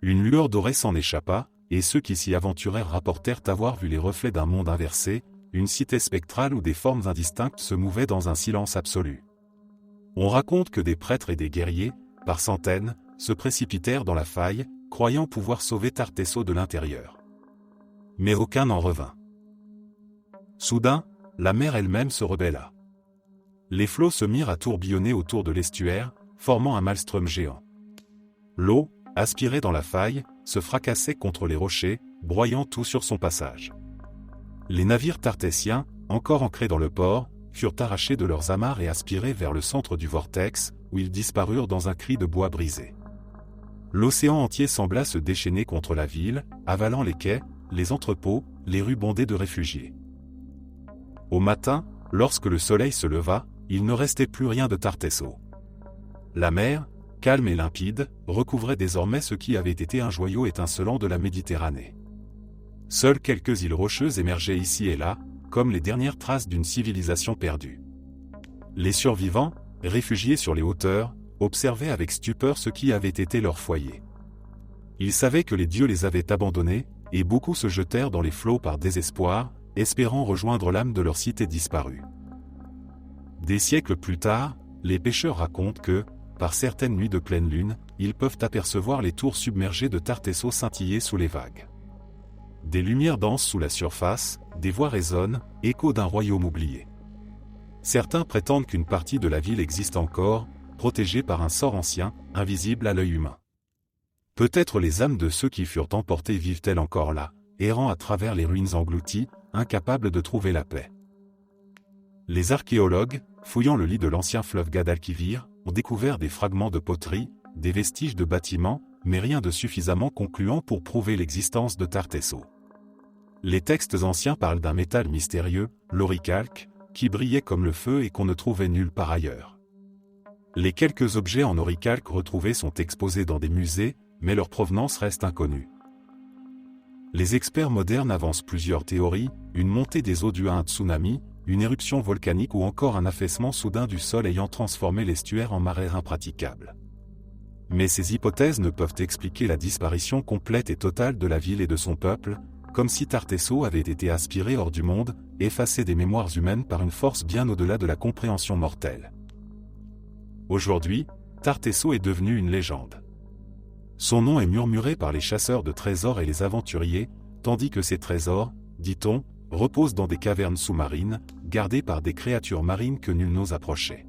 [SPEAKER 1] Une lueur dorée s'en échappa, et ceux qui s'y aventurèrent rapportèrent avoir vu les reflets d'un monde inversé, une cité spectrale où des formes indistinctes se mouvaient dans un silence absolu. On raconte que des prêtres et des guerriers, par centaines, se précipitèrent dans la faille, croyant pouvoir sauver Tartesso de l'intérieur. Mais aucun n'en revint. Soudain, la mer elle-même se rebella. Les flots se mirent à tourbillonner autour de l'estuaire, formant un maelstrom géant. L'eau, aspirée dans la faille, se fracassait contre les rochers, broyant tout sur son passage. Les navires tartésiens, encore ancrés dans le port, furent arrachés de leurs amarres et aspirés vers le centre du vortex, où ils disparurent dans un cri de bois brisé. L'océan entier sembla se déchaîner contre la ville, avalant les quais, les entrepôts, les rues bondées de réfugiés. Au matin, lorsque le soleil se leva, il ne restait plus rien de Tartessos. La mer, calme et limpide, recouvrait désormais ce qui avait été un joyau étincelant de la Méditerranée. Seules quelques îles rocheuses émergeaient ici et là, comme les dernières traces d'une civilisation perdue. Les survivants, réfugiés sur les hauteurs, observaient avec stupeur ce qui avait été leur foyer. Ils savaient que les dieux les avaient abandonnés, et beaucoup se jetèrent dans les flots par désespoir, espérant rejoindre l'âme de leur cité disparue. Des siècles plus tard, les pêcheurs racontent que, par certaines nuits de pleine lune, ils peuvent apercevoir les tours submergées de Tartessos scintiller sous les vagues. Des lumières dansent sous la surface, des voix résonnent, écho d'un royaume oublié. Certains prétendent qu'une partie de la ville existe encore, protégée par un sort ancien, invisible à l'œil humain. Peut-être les âmes de ceux qui furent emportés vivent-elles encore là, errant à travers les ruines englouties, incapables de trouver la paix. Les archéologues, fouillant le lit de l'ancien fleuve Guadalquivir, ont découvert des fragments de poterie, des vestiges de bâtiments, mais rien de suffisamment concluant pour prouver l'existence de Tartessos. Les textes anciens parlent d'un métal mystérieux, l'oricalque, qui brillait comme le feu et qu'on ne trouvait nulle part ailleurs. Les quelques objets en oricalque retrouvés sont exposés dans des musées, mais leur provenance reste inconnue. Les experts modernes avancent plusieurs théories, une montée des eaux due à un tsunami, une éruption volcanique ou encore un affaissement soudain du sol ayant transformé l'estuaire en marais impraticables. Mais ces hypothèses ne peuvent expliquer la disparition complète et totale de la ville et de son peuple, comme si Tartessos avait été aspiré hors du monde, effacé des mémoires humaines par une force bien au-delà de la compréhension mortelle. Aujourd'hui, Tartessos est devenu une légende. Son nom est murmuré par les chasseurs de trésors et les aventuriers, tandis que ces trésors, dit-on, reposent dans des cavernes sous-marines, gardées par des créatures marines que nul n'ose approcher.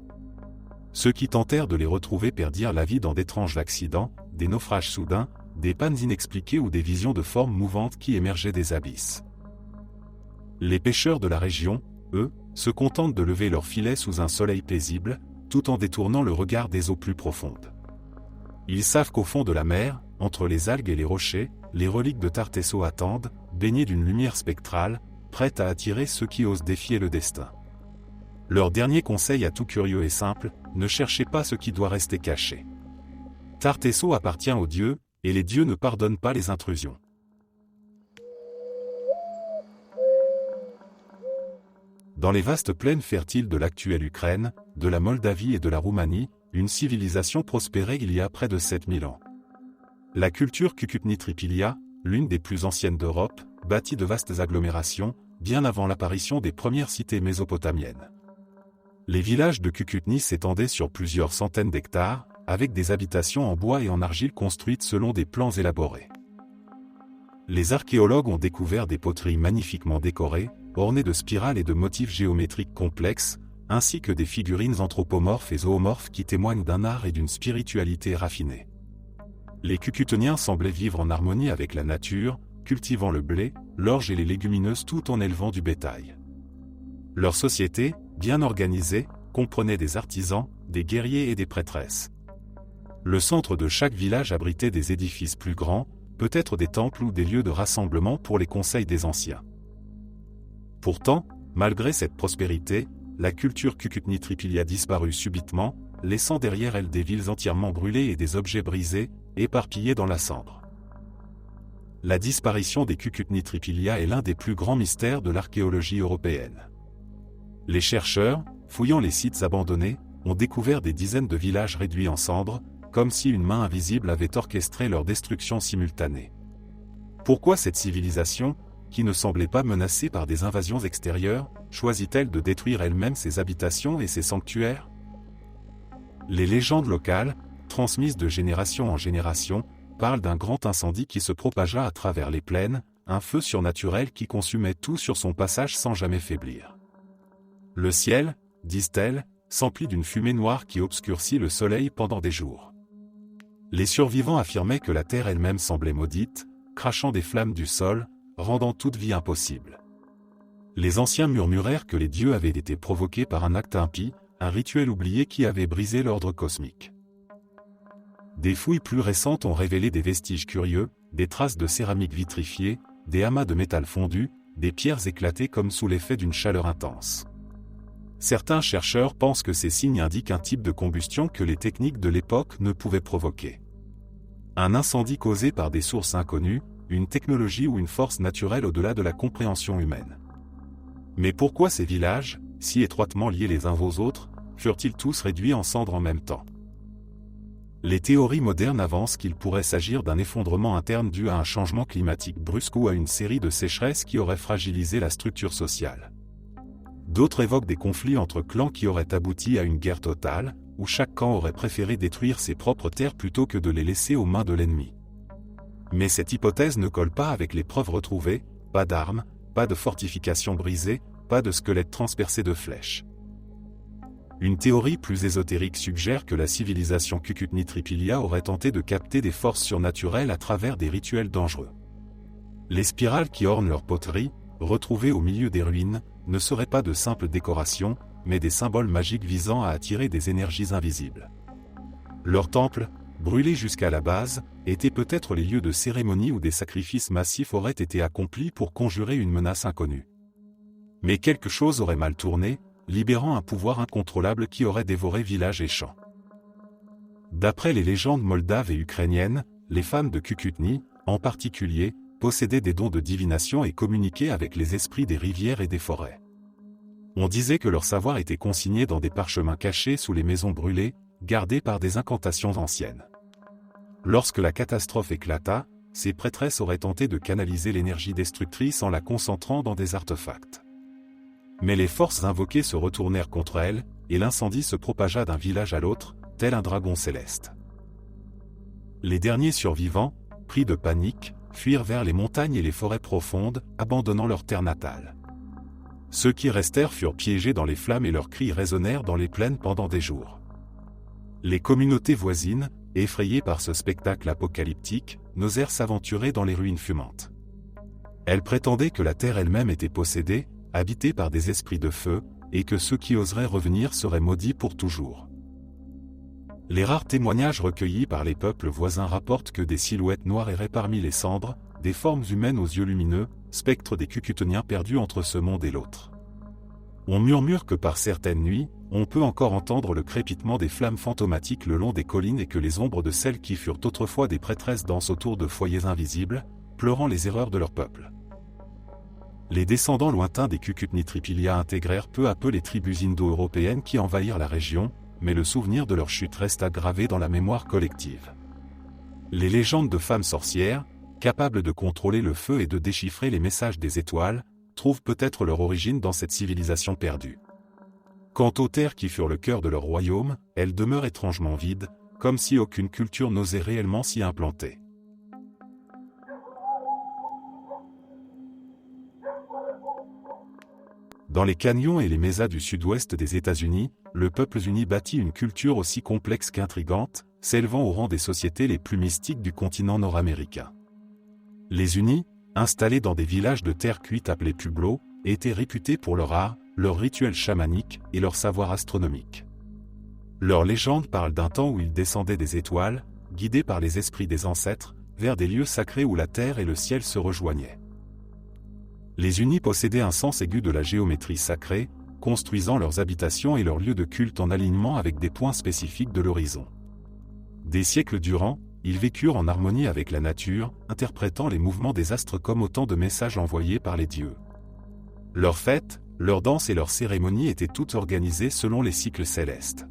[SPEAKER 1] Ceux qui tentèrent de les retrouver perdirent la vie dans d'étranges accidents, des naufrages soudains, des pannes inexpliquées ou des visions de formes mouvantes qui émergeaient des abysses. Les pêcheurs de la région, eux, se contentent de lever leurs filets sous un soleil paisible, tout en détournant le regard des eaux plus profondes. Ils savent qu'au fond de la mer, entre les algues et les rochers, les reliques de Tartessos attendent, baignées d'une lumière spectrale, prêtes à attirer ceux qui osent défier le destin. Leur dernier conseil à tout curieux est simple, ne cherchez pas ce qui doit rester caché. Tartessos appartient aux dieux, et les dieux ne pardonnent pas les intrusions. Dans les vastes plaines fertiles de l'actuelle Ukraine, de la Moldavie et de la Roumanie, une civilisation prospérait il y a près de 7000 ans. La culture Kukutni-Tripilia, l'une des plus anciennes d'Europe, bâtit de vastes agglomérations, bien avant l'apparition des premières cités mésopotamiennes. Les villages de Kukutni s'étendaient sur plusieurs centaines d'hectares, avec des habitations en bois et en argile construites selon des plans élaborés. Les archéologues ont découvert des poteries magnifiquement décorées, ornées de spirales et de motifs géométriques complexes, ainsi que des figurines anthropomorphes et zoomorphes qui témoignent d'un art et d'une spiritualité raffinée. Les Kukutniens semblaient vivre en harmonie avec la nature, cultivant le blé, l'orge et les légumineuses tout en élevant du bétail. Leur société, bien organisée, comprenait des artisans, des guerriers et des prêtresses. Le centre de chaque village abritait des édifices plus grands, peut-être des temples ou des lieux de rassemblement pour les conseils des anciens. Pourtant, malgré cette prospérité, la culture Kukutni-Tripilia disparut subitement, laissant derrière elle des villes entièrement brûlées et des objets brisés, éparpillés dans la cendre. La disparition des Kukutni-Tripilia est l'un des plus grands mystères de l'archéologie européenne. Les chercheurs, fouillant les sites abandonnés, ont découvert des dizaines de villages réduits en cendres, comme si une main invisible avait orchestré leur destruction simultanée. Pourquoi cette civilisation, qui ne semblait pas menacée par des invasions extérieures, choisit-elle de détruire elle-même ses habitations et ses sanctuaires? Les légendes locales, transmises de génération en génération, parlent d'un grand incendie qui se propagea à travers les plaines, un feu surnaturel qui consumait tout sur son passage sans jamais faiblir. Le ciel, disent-elles, s'emplit d'une fumée noire qui obscurcit le soleil pendant des jours. Les survivants affirmaient que la terre elle-même semblait maudite, crachant des flammes du sol, rendant toute vie impossible. Les anciens murmurèrent que les dieux avaient été provoqués par un acte impie, un rituel oublié qui avait brisé l'ordre cosmique. Des fouilles plus récentes ont révélé des vestiges curieux, des traces de céramique vitrifiée, des amas de métal fondu, des pierres éclatées comme sous l'effet d'une chaleur intense. Certains chercheurs pensent que ces signes indiquent un type de combustion que les techniques de l'époque ne pouvaient provoquer. Un incendie causé par des sources inconnues, une technologie ou une force naturelle au-delà de la compréhension humaine. Mais pourquoi ces villages, si étroitement liés les uns aux autres, furent-ils tous réduits en cendres en même temps? Les théories modernes avancent qu'il pourrait s'agir d'un effondrement interne dû à un changement climatique brusque ou à une série de sécheresses qui auraient fragilisé la structure sociale. D'autres évoquent des conflits entre clans qui auraient abouti à une guerre totale, où chaque camp aurait préféré détruire ses propres terres plutôt que de les laisser aux mains de l'ennemi. Mais cette hypothèse ne colle pas avec les preuves retrouvées, pas d'armes, pas de fortifications brisées, pas de squelettes transpercés de flèches. Une théorie plus ésotérique suggère que la civilisation Cucutni-Tripilia aurait tenté de capter des forces surnaturelles à travers des rituels dangereux. Les spirales qui ornent leur poterie, retrouvées au milieu des ruines, ne seraient pas de simples décorations, mais des symboles magiques visant à attirer des énergies invisibles. Leurs temples, brûlés jusqu'à la base, étaient peut-être les lieux de cérémonie où des sacrifices massifs auraient été accomplis pour conjurer une menace inconnue. Mais quelque chose aurait mal tourné, libérant un pouvoir incontrôlable qui aurait dévoré villages et champs. D'après les légendes moldaves et ukrainiennes, les femmes de Cucutni, en particulier, possédaient des dons de divination et communiquaient avec les esprits des rivières et des forêts. On disait que leur savoir était consigné dans des parchemins cachés sous les maisons brûlées, gardés par des incantations anciennes. Lorsque la catastrophe éclata, ces prêtresses auraient tenté de canaliser l'énergie destructrice en la concentrant dans des artefacts. Mais les forces invoquées se retournèrent contre elles, et l'incendie se propagea d'un village à l'autre, tel un dragon céleste. Les derniers survivants, pris de panique, fuirent vers les montagnes et les forêts profondes, abandonnant leur terre natale. Ceux qui restèrent furent piégés dans les flammes et leurs cris résonnèrent dans les plaines pendant des jours. Les communautés voisines, effrayées par ce spectacle apocalyptique, n'osèrent s'aventurer dans les ruines fumantes. Elles prétendaient que la terre elle-même était possédée, habitée par des esprits de feu, et que ceux qui oseraient revenir seraient maudits pour toujours. Les rares témoignages recueillis par les peuples voisins rapportent que des silhouettes noires erraient parmi les cendres, des formes humaines aux yeux lumineux, spectres des Cucutoniens perdus entre ce monde et l'autre. On murmure que par certaines nuits, on peut encore entendre le crépitement des flammes fantomatiques le long des collines et que les ombres de celles qui furent autrefois des prêtresses dansent autour de foyers invisibles, pleurant les erreurs de leur peuple. Les descendants lointains des Cucutni-Tripilia intégrèrent peu à peu les tribus indo-européennes qui envahirent la région, mais le souvenir de leur chute resta gravé dans la mémoire collective. Les légendes de femmes sorcières, capables de contrôler le feu et de déchiffrer les messages des étoiles, trouvent peut-être leur origine dans cette civilisation perdue. Quant aux terres qui furent le cœur de leur royaume, elles demeurent étrangement vides, comme si aucune culture n'osait réellement s'y implanter. Dans les canyons et les mésas du sud-ouest des États-Unis, le peuple uni bâtit une culture aussi complexe qu'intrigante, s'élevant au rang des sociétés les plus mystiques du continent nord-américain. Les Unis, installés dans des villages de terre cuite appelés Pueblos, étaient réputés pour leur art, leurs rituels chamaniques et leur savoir astronomique. Leurs légendes parlent d'un temps où ils descendaient des étoiles, guidés par les esprits des ancêtres, vers des lieux sacrés où la terre et le ciel se rejoignaient. Les Unis possédaient un sens aigu de la géométrie sacrée, construisant leurs habitations et leurs lieux de culte en alignement avec des points spécifiques de l'horizon. Des siècles durant, ils vécurent en harmonie avec la nature, interprétant les mouvements des astres comme autant de messages envoyés par les dieux. Leurs fêtes, leurs danses et leurs cérémonies étaient toutes organisées selon les cycles célestes.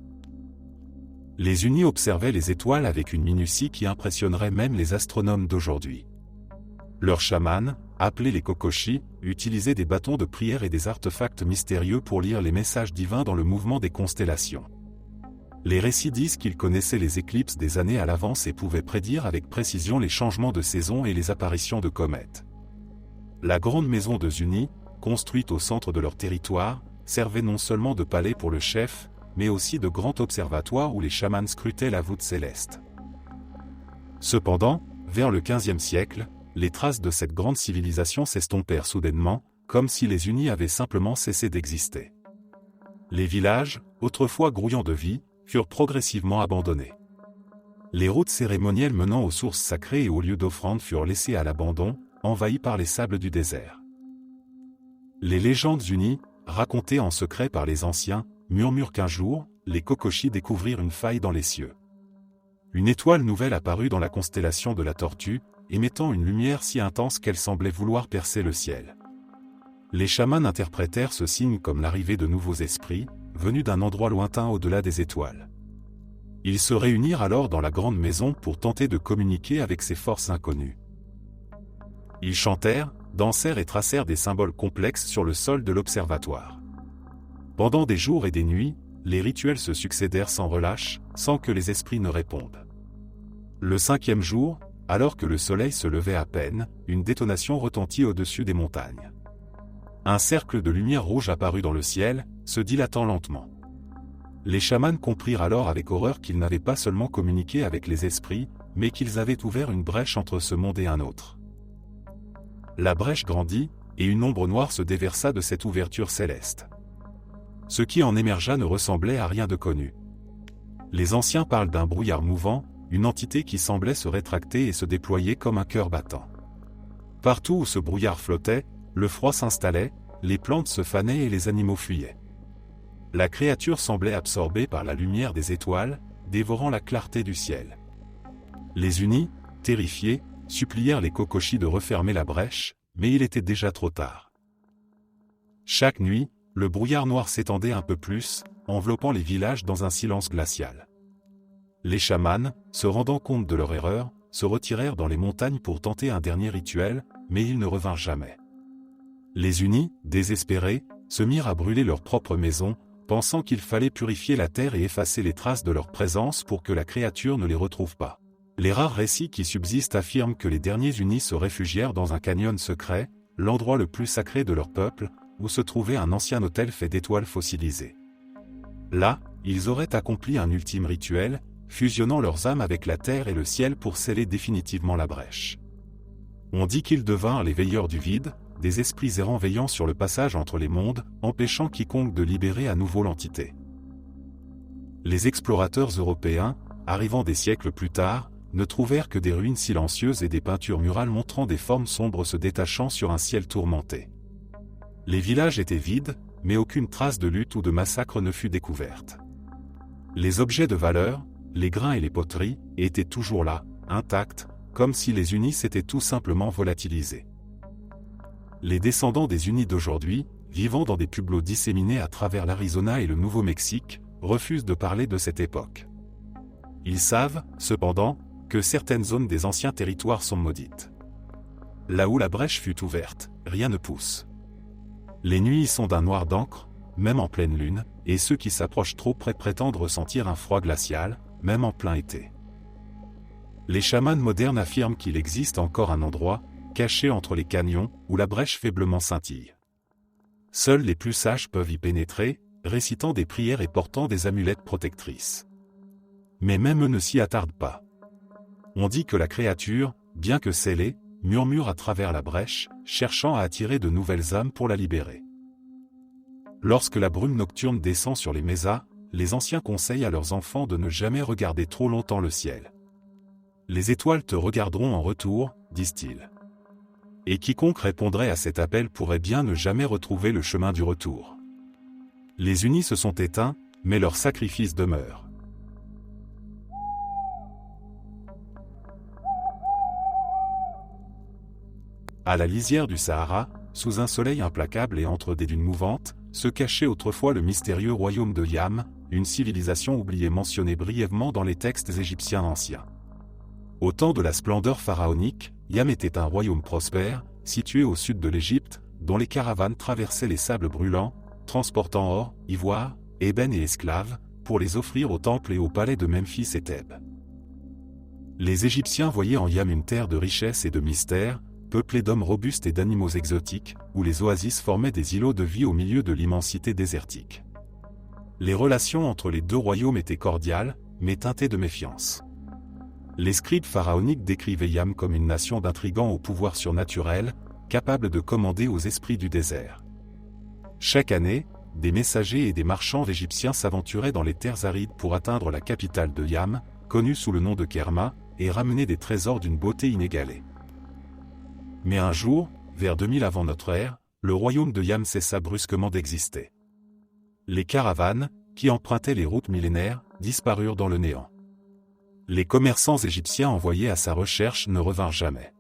[SPEAKER 1] Les Unis observaient les étoiles avec une minutie qui impressionnerait même les astronomes d'aujourd'hui. Leurs chamans, appelés les kokoshi, utilisaient des bâtons de prière et des artefacts mystérieux pour lire les messages divins dans le mouvement des constellations. Les récits disent qu'ils connaissaient les éclipses des années à l'avance et pouvaient prédire avec précision les changements de saison et les apparitions de comètes. La grande maison de Zuni, construite au centre de leur territoire, servaient non seulement de palais pour le chef, mais aussi de grand observatoire où les chamans scrutaient la voûte céleste. Cependant, vers le XVe siècle, les traces de cette grande civilisation s'estompèrent soudainement, comme si les unis avaient simplement cessé d'exister. Les villages, autrefois grouillants de vie, furent progressivement abandonnés. Les routes cérémonielles menant aux sources sacrées et aux lieux d'offrande furent laissées à l'abandon, envahies par les sables du désert. Les légendes unies, racontées en secret par les anciens, murmurent qu'un jour, les Kokoshi découvrirent une faille dans les cieux. Une étoile nouvelle apparut dans la constellation de la Tortue, émettant une lumière si intense qu'elle semblait vouloir percer le ciel. Les chamans interprétèrent ce signe comme l'arrivée de nouveaux esprits, venus d'un endroit lointain au-delà des étoiles. Ils se réunirent alors dans la grande maison pour tenter de communiquer avec ces forces inconnues. Ils chantèrent, dansèrent et tracèrent des symboles complexes sur le sol de l'observatoire. Pendant des jours et des nuits, les rituels se succédèrent sans relâche, sans que les esprits ne répondent. Le 5e jour, alors que le soleil se levait à peine, une détonation retentit au-dessus des montagnes. Un cercle de lumière rouge apparut dans le ciel, se dilatant lentement. Les chamans comprirent alors avec horreur qu'ils n'avaient pas seulement communiqué avec les esprits, mais qu'ils avaient ouvert une brèche entre ce monde et un autre. La brèche grandit, et une ombre noire se déversa de cette ouverture céleste. Ce qui en émergea ne ressemblait à rien de connu. Les anciens parlent d'un brouillard mouvant, une entité qui semblait se rétracter et se déployer comme un cœur battant. Partout où ce brouillard flottait, le froid s'installait, les plantes se fanaient et les animaux fuyaient. La créature semblait absorbée par la lumière des étoiles, dévorant la clarté du ciel. Les unis, terrifiés, supplièrent les Kokoshi de refermer la brèche, mais il était déjà trop tard. Chaque nuit, le brouillard noir s'étendait un peu plus, enveloppant les villages dans un silence glacial. Les chamans, se rendant compte de leur erreur, se retirèrent dans les montagnes pour tenter un dernier rituel, mais ils ne revinrent jamais. Les unis, désespérés, se mirent à brûler leur propre maison, pensant qu'il fallait purifier la terre et effacer les traces de leur présence pour que la créature ne les retrouve pas. Les rares récits qui subsistent affirment que les derniers unis se réfugièrent dans un canyon secret, l'endroit le plus sacré de leur peuple, où se trouvait un ancien autel fait d'étoiles fossilisées. Là, ils auraient accompli un ultime rituel, fusionnant leurs âmes avec la terre et le ciel pour sceller définitivement la brèche. On dit qu'ils devinrent les veilleurs du vide, des esprits errants veillant sur le passage entre les mondes, empêchant quiconque de libérer à nouveau l'entité. Les explorateurs européens, arrivant des siècles plus tard, ne trouvèrent que des ruines silencieuses et des peintures murales montrant des formes sombres se détachant sur un ciel tourmenté. Les villages étaient vides, mais aucune trace de lutte ou de massacre ne fut découverte. Les objets de valeur, les grains et les poteries, étaient toujours là, intacts, comme si les unis s'étaient tout simplement volatilisés. Les descendants des unis d'aujourd'hui, vivant dans des pueblos disséminés à travers l'Arizona et le Nouveau-Mexique, refusent de parler de cette époque. Ils savent, cependant, que certaines zones des anciens territoires sont maudites. Là où la brèche fut ouverte, rien ne pousse. Les nuits y sont d'un noir d'encre, même en pleine lune, et ceux qui s'approchent trop près prétendent ressentir un froid glacial, même en plein été. Les chamans modernes affirment qu'il existe encore un endroit, caché entre les canyons, où la brèche faiblement scintille. Seuls les plus sages peuvent y pénétrer, récitant des prières et portant des amulettes protectrices. Mais même eux ne s'y attardent pas. On dit que la créature, bien que scellée, murmure à travers la brèche, cherchant à attirer de nouvelles âmes pour la libérer. Lorsque la brume nocturne descend sur les mesas, les anciens conseillent à leurs enfants de ne jamais regarder trop longtemps le ciel. Les étoiles te regarderont en retour, disent-ils. Et quiconque répondrait à cet appel pourrait bien ne jamais retrouver le chemin du retour. Les unis se sont éteints, mais leur sacrifice demeure. À la lisière du Sahara, sous un soleil implacable et entre des dunes mouvantes, se cachait autrefois le mystérieux royaume de Yam, une civilisation oubliée mentionnée brièvement dans les textes égyptiens anciens. Au temps de la splendeur pharaonique, Yam était un royaume prospère, situé au sud de l'Égypte, dont les caravanes traversaient les sables brûlants, transportant or, ivoire, ébène et esclaves, pour les offrir au temple et au palais de Memphis et Thèbes. Les Égyptiens voyaient en Yam une terre de richesse et de mystère, peuplée d'hommes robustes et d'animaux exotiques, où les oasis formaient des îlots de vie au milieu de l'immensité désertique. Les relations entre les deux royaumes étaient cordiales, mais teintées de méfiance. Les scribes pharaoniques décrivaient Yam comme une nation d'intrigants au pouvoir surnaturel, capable de commander aux esprits du désert. Chaque année, des messagers et des marchands égyptiens s'aventuraient dans les terres arides pour atteindre la capitale de Yam, connue sous le nom de Kerma, et ramener des trésors d'une beauté inégalée. Mais un jour, vers 2000 avant notre ère, le royaume de Yam cessa brusquement d'exister. Les caravanes, qui empruntaient les routes millénaires, disparurent dans le néant. Les commerçants égyptiens envoyés à sa recherche ne revinrent jamais.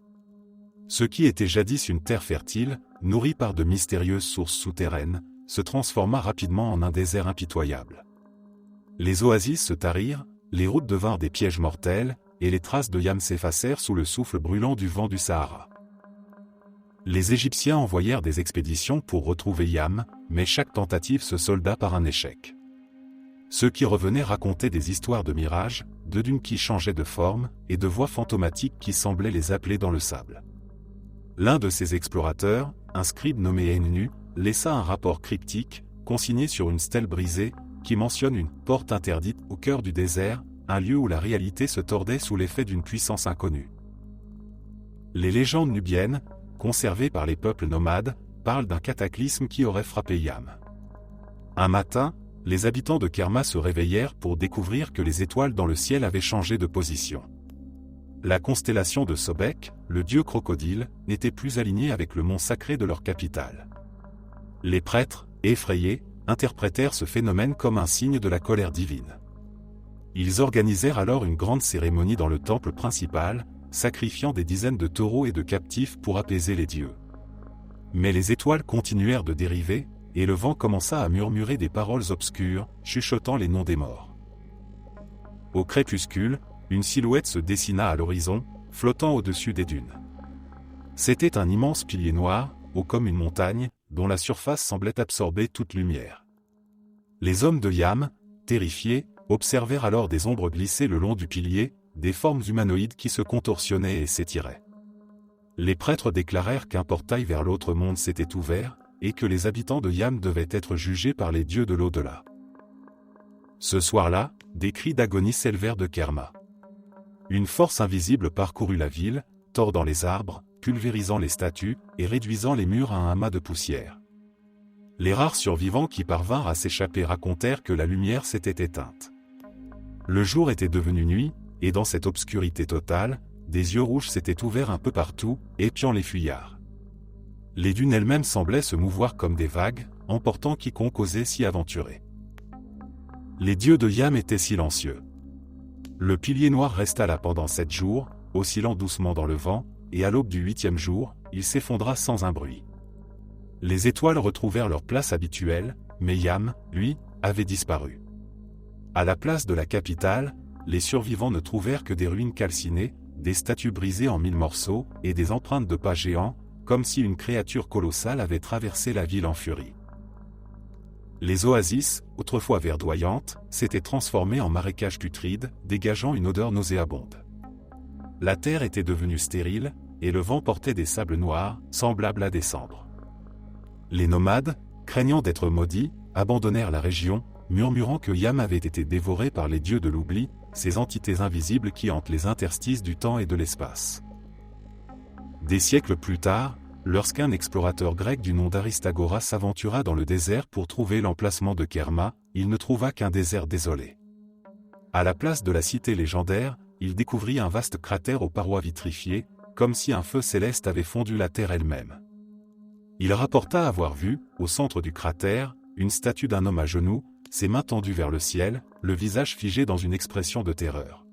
[SPEAKER 1] Ce qui était jadis une terre fertile, nourrie par de mystérieuses sources souterraines, se transforma rapidement en un désert impitoyable. Les oasis se tarirent, les routes devinrent des pièges mortels, et les traces de Yam s'effacèrent sous le souffle brûlant du vent du Sahara. Les Égyptiens envoyèrent des expéditions pour retrouver Yam, mais chaque tentative se solda par un échec. Ceux qui revenaient racontaient des histoires de mirages, de dunes qui changeaient de forme, et de voix fantomatiques qui semblaient les appeler dans le sable. L'un de ces explorateurs, un scribe nommé Ennu, laissa un rapport cryptique, consigné sur une stèle brisée, qui mentionne une « porte interdite » au cœur du désert, un lieu où la réalité se tordait sous l'effet d'une puissance inconnue. Les légendes nubiennes, conservées par les peuples nomades, parlent d'un cataclysme qui aurait frappé Yam. Un matin, les habitants de Kerma se réveillèrent pour découvrir que les étoiles dans le ciel avaient changé de position. La constellation de Sobek, le dieu crocodile, n'était plus alignée avec le mont sacré de leur capitale. Les prêtres, effrayés, interprétèrent ce phénomène comme un signe de la colère divine. Ils organisèrent alors une grande cérémonie dans le temple principal, sacrifiant des dizaines de taureaux et de captifs pour apaiser les dieux. Mais les étoiles continuèrent de dériver, et le vent commença à murmurer des paroles obscures, chuchotant les noms des morts. Au crépuscule, une silhouette se dessina à l'horizon, flottant au-dessus des dunes. C'était un immense pilier noir, haut comme une montagne, dont la surface semblait absorber toute lumière. Les hommes de Yam, terrifiés, observèrent alors des ombres glisser le long du pilier, des formes humanoïdes qui se contorsionnaient et s'étiraient. Les prêtres déclarèrent qu'un portail vers l'autre monde s'était ouvert, et que les habitants de Yam devaient être jugés par les dieux de l'au-delà. Ce soir-là, des cris d'agonie s'élevèrent de Kerma. Une force invisible parcourut la ville, tordant les arbres, pulvérisant les statues, et réduisant les murs à un amas de poussière. Les rares survivants qui parvinrent à s'échapper racontèrent que la lumière s'était éteinte. Le jour était devenu nuit, et dans cette obscurité totale, des yeux rouges s'étaient ouverts un peu partout, épiant les fuyards. Les dunes elles-mêmes semblaient se mouvoir comme des vagues, emportant quiconque osait s'y aventurer. Les dieux de Yam étaient silencieux. Le pilier noir resta là pendant 7 jours, oscillant doucement dans le vent, et à l'aube du 8e jour, il s'effondra sans un bruit. Les étoiles retrouvèrent leur place habituelle, mais Yam, lui, avait disparu. À la place de la capitale, les survivants ne trouvèrent que des ruines calcinées, des statues brisées en 1000 morceaux, et des empreintes de pas géants, comme si une créature colossale avait traversé la ville en furie. Les oasis, autrefois verdoyantes, s'étaient transformées en marécages putrides, dégageant une odeur nauséabonde. La terre était devenue stérile, et le vent portait des sables noirs, semblables à des cendres. Les nomades, craignant d'être maudits, abandonnèrent la région, murmurant que Yam avait été dévoré par les dieux de l'oubli, ces entités invisibles qui hantent les interstices du temps et de l'espace. Des siècles plus tard, lorsqu'un explorateur grec du nom d'Aristagoras s'aventura dans le désert pour trouver l'emplacement de Kerma, il ne trouva qu'un désert désolé. À la place de la cité légendaire, il découvrit un vaste cratère aux parois vitrifiées, comme si un feu céleste avait fondu la terre elle-même. Il rapporta avoir vu, au centre du cratère, une statue d'un homme à genoux, ses mains tendues vers le ciel, le visage figé dans une expression de terreur.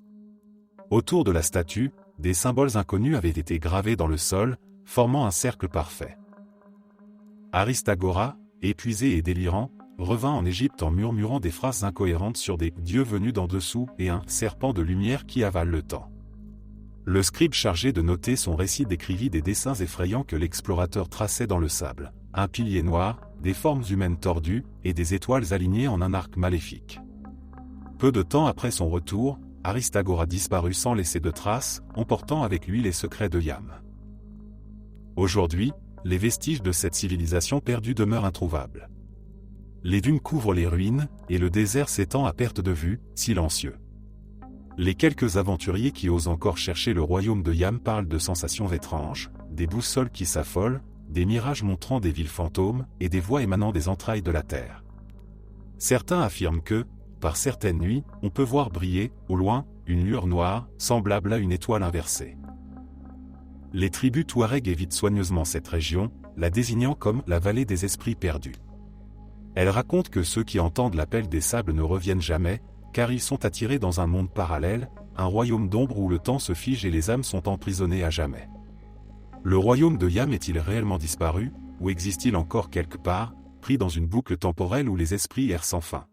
[SPEAKER 1] Autour de la statue, des symboles inconnus avaient été gravés dans le sol, formant un cercle parfait. Aristagoras, épuisé et délirant, revint en Égypte en murmurant des phrases incohérentes sur des dieux venus d'en dessous et un serpent de lumière qui avale le temps. Le scribe chargé de noter son récit décrivit des dessins effrayants que l'explorateur traçait dans le sable, un pilier noir, des formes humaines tordues, et des étoiles alignées en un arc maléfique. Peu de temps après son retour, Aristagoras disparut sans laisser de traces, emportant avec lui les secrets de Yam. Aujourd'hui, les vestiges de cette civilisation perdue demeurent introuvables. Les dunes couvrent les ruines, et le désert s'étend à perte de vue, silencieux. Les quelques aventuriers qui osent encore chercher le royaume de Yam parlent de sensations étranges, des boussoles qui s'affolent, des mirages montrant des villes fantômes, et des voix émanant des entrailles de la terre. Certains affirment que, par certaines nuits, on peut voir briller, au loin, une lueur noire, semblable à une étoile inversée. Les tribus Touareg évitent soigneusement cette région, la désignant comme la vallée des esprits perdus. Elles racontent que ceux qui entendent l'appel des sables ne reviennent jamais, car ils sont attirés dans un monde parallèle, un royaume d'ombre où le temps se fige et les âmes sont emprisonnées à jamais. Le royaume de Yam est-il réellement disparu, ou existe-t-il encore quelque part, pris dans une boucle temporelle où les esprits errent sans fin?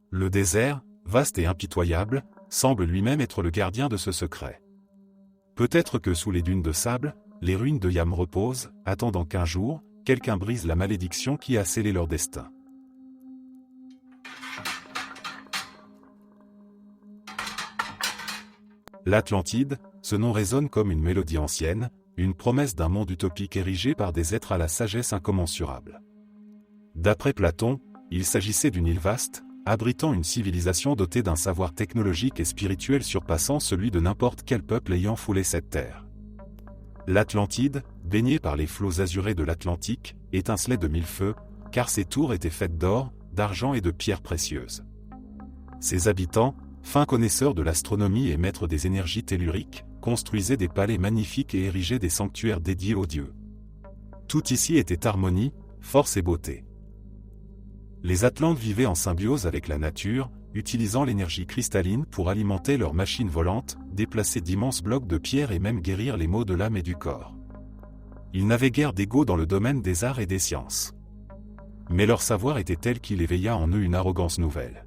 [SPEAKER 1] Le désert, vaste et impitoyable, semble lui-même être le gardien de ce secret. Peut-être que sous les dunes de sable, les ruines de Yam reposent, attendant qu'un jour, quelqu'un brise la malédiction qui a scellé leur destin. L'Atlantide, ce nom résonne comme une mélodie ancienne, une promesse d'un monde utopique érigé par des êtres à la sagesse incommensurable. D'après Platon, il s'agissait d'une île vaste, abritant une civilisation dotée d'un savoir technologique et spirituel surpassant celui de n'importe quel peuple ayant foulé cette terre. L'Atlantide, baignée par les flots azurés de l'Atlantique, étincelait de mille feux, car ses tours étaient faites d'or, d'argent et de pierres précieuses. Ses habitants, fins connaisseurs de l'astronomie et maîtres des énergies telluriques, construisaient des palais magnifiques et érigeaient des sanctuaires dédiés aux dieux. Tout ici était harmonie, force et beauté. Les Atlantes vivaient en symbiose avec la nature, utilisant l'énergie cristalline pour alimenter leurs machines volantes, déplacer d'immenses blocs de pierre et même guérir les maux de l'âme et du corps. Ils n'avaient guère d'égaux dans le domaine des arts et des sciences. Mais leur savoir était tel qu'il éveilla en eux une arrogance nouvelle.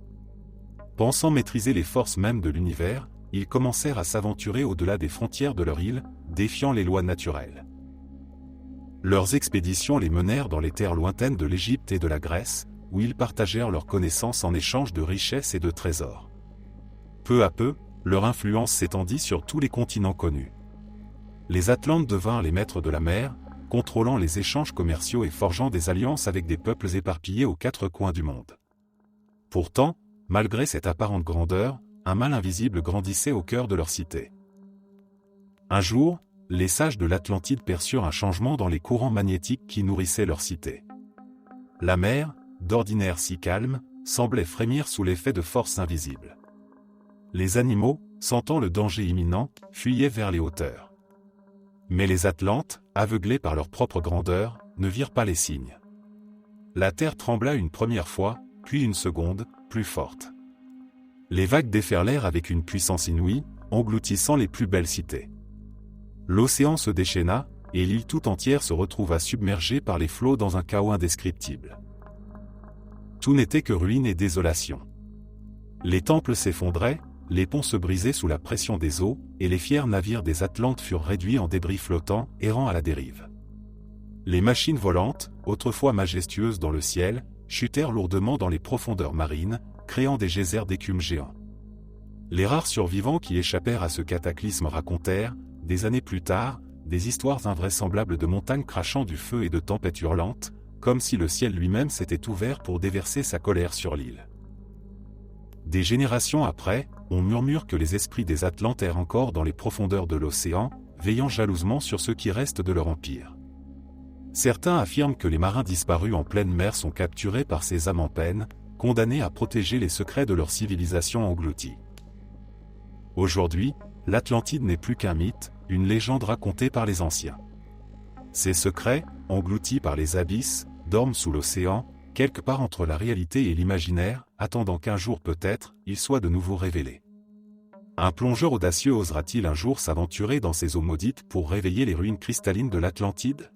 [SPEAKER 1] Pensant maîtriser les forces mêmes de l'univers, ils commencèrent à s'aventurer au-delà des frontières de leur île, défiant les lois naturelles. Leurs expéditions les menèrent dans les terres lointaines de l'Égypte et de la Grèce, où ils partagèrent leurs connaissances en échange de richesses et de trésors. Peu à peu, leur influence s'étendit sur tous les continents connus. Les Atlantes devinrent les maîtres de la mer, contrôlant les échanges commerciaux et forgeant des alliances avec des peuples éparpillés aux quatre coins du monde. Pourtant, malgré cette apparente grandeur, un mal invisible grandissait au cœur de leur cité. Un jour, les sages de l'Atlantide perçurent un changement dans les courants magnétiques qui nourrissaient leur cité. La mer, d'ordinaire si calme, semblait frémir sous l'effet de forces invisibles. Les animaux, sentant le danger imminent, fuyaient vers les hauteurs. Mais les Atlantes, aveuglés par leur propre grandeur, ne virent pas les signes. La terre trembla une première fois, puis une seconde, plus forte. Les vagues déferlèrent avec une puissance inouïe, engloutissant les plus belles cités. L'océan se déchaîna, et l'île tout entière se retrouva submergée par les flots dans un chaos indescriptible. Tout n'était que ruine et désolation. Les temples s'effondraient, les ponts se brisaient sous la pression des eaux, et les fiers navires des Atlantes furent réduits en débris flottants, errant à la dérive. Les machines volantes, autrefois majestueuses dans le ciel, chutèrent lourdement dans les profondeurs marines, créant des geysers d'écume géants. Les rares survivants qui échappèrent à ce cataclysme racontèrent, des années plus tard, des histoires invraisemblables de montagnes crachant du feu et de tempêtes hurlantes, comme si le ciel lui-même s'était ouvert pour déverser sa colère sur l'île. Des générations après, on murmure que les esprits des Atlantes errent encore dans les profondeurs de l'océan, veillant jalousement sur ce qui reste de leur empire. Certains affirment que les marins disparus en pleine mer sont capturés par ces âmes en peine, condamnés à protéger les secrets de leur civilisation engloutie. Aujourd'hui, l'Atlantide n'est plus qu'un mythe, une légende racontée par les anciens. Ces secrets, engloutis par les abysses, dorment sous l'océan, quelque part entre la réalité et l'imaginaire, attendant qu'un jour peut-être, ils soient de nouveau révélés. Un plongeur audacieux osera-t-il un jour s'aventurer dans ces eaux maudites pour réveiller les ruines cristallines de l'Atlantide?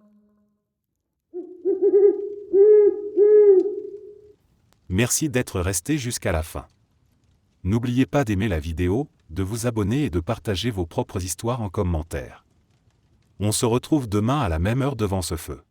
[SPEAKER 1] Merci d'être resté jusqu'à la fin. N'oubliez pas d'aimer la vidéo, de vous abonner et de partager vos propres histoires en commentaire. On se retrouve demain à la même heure devant ce feu.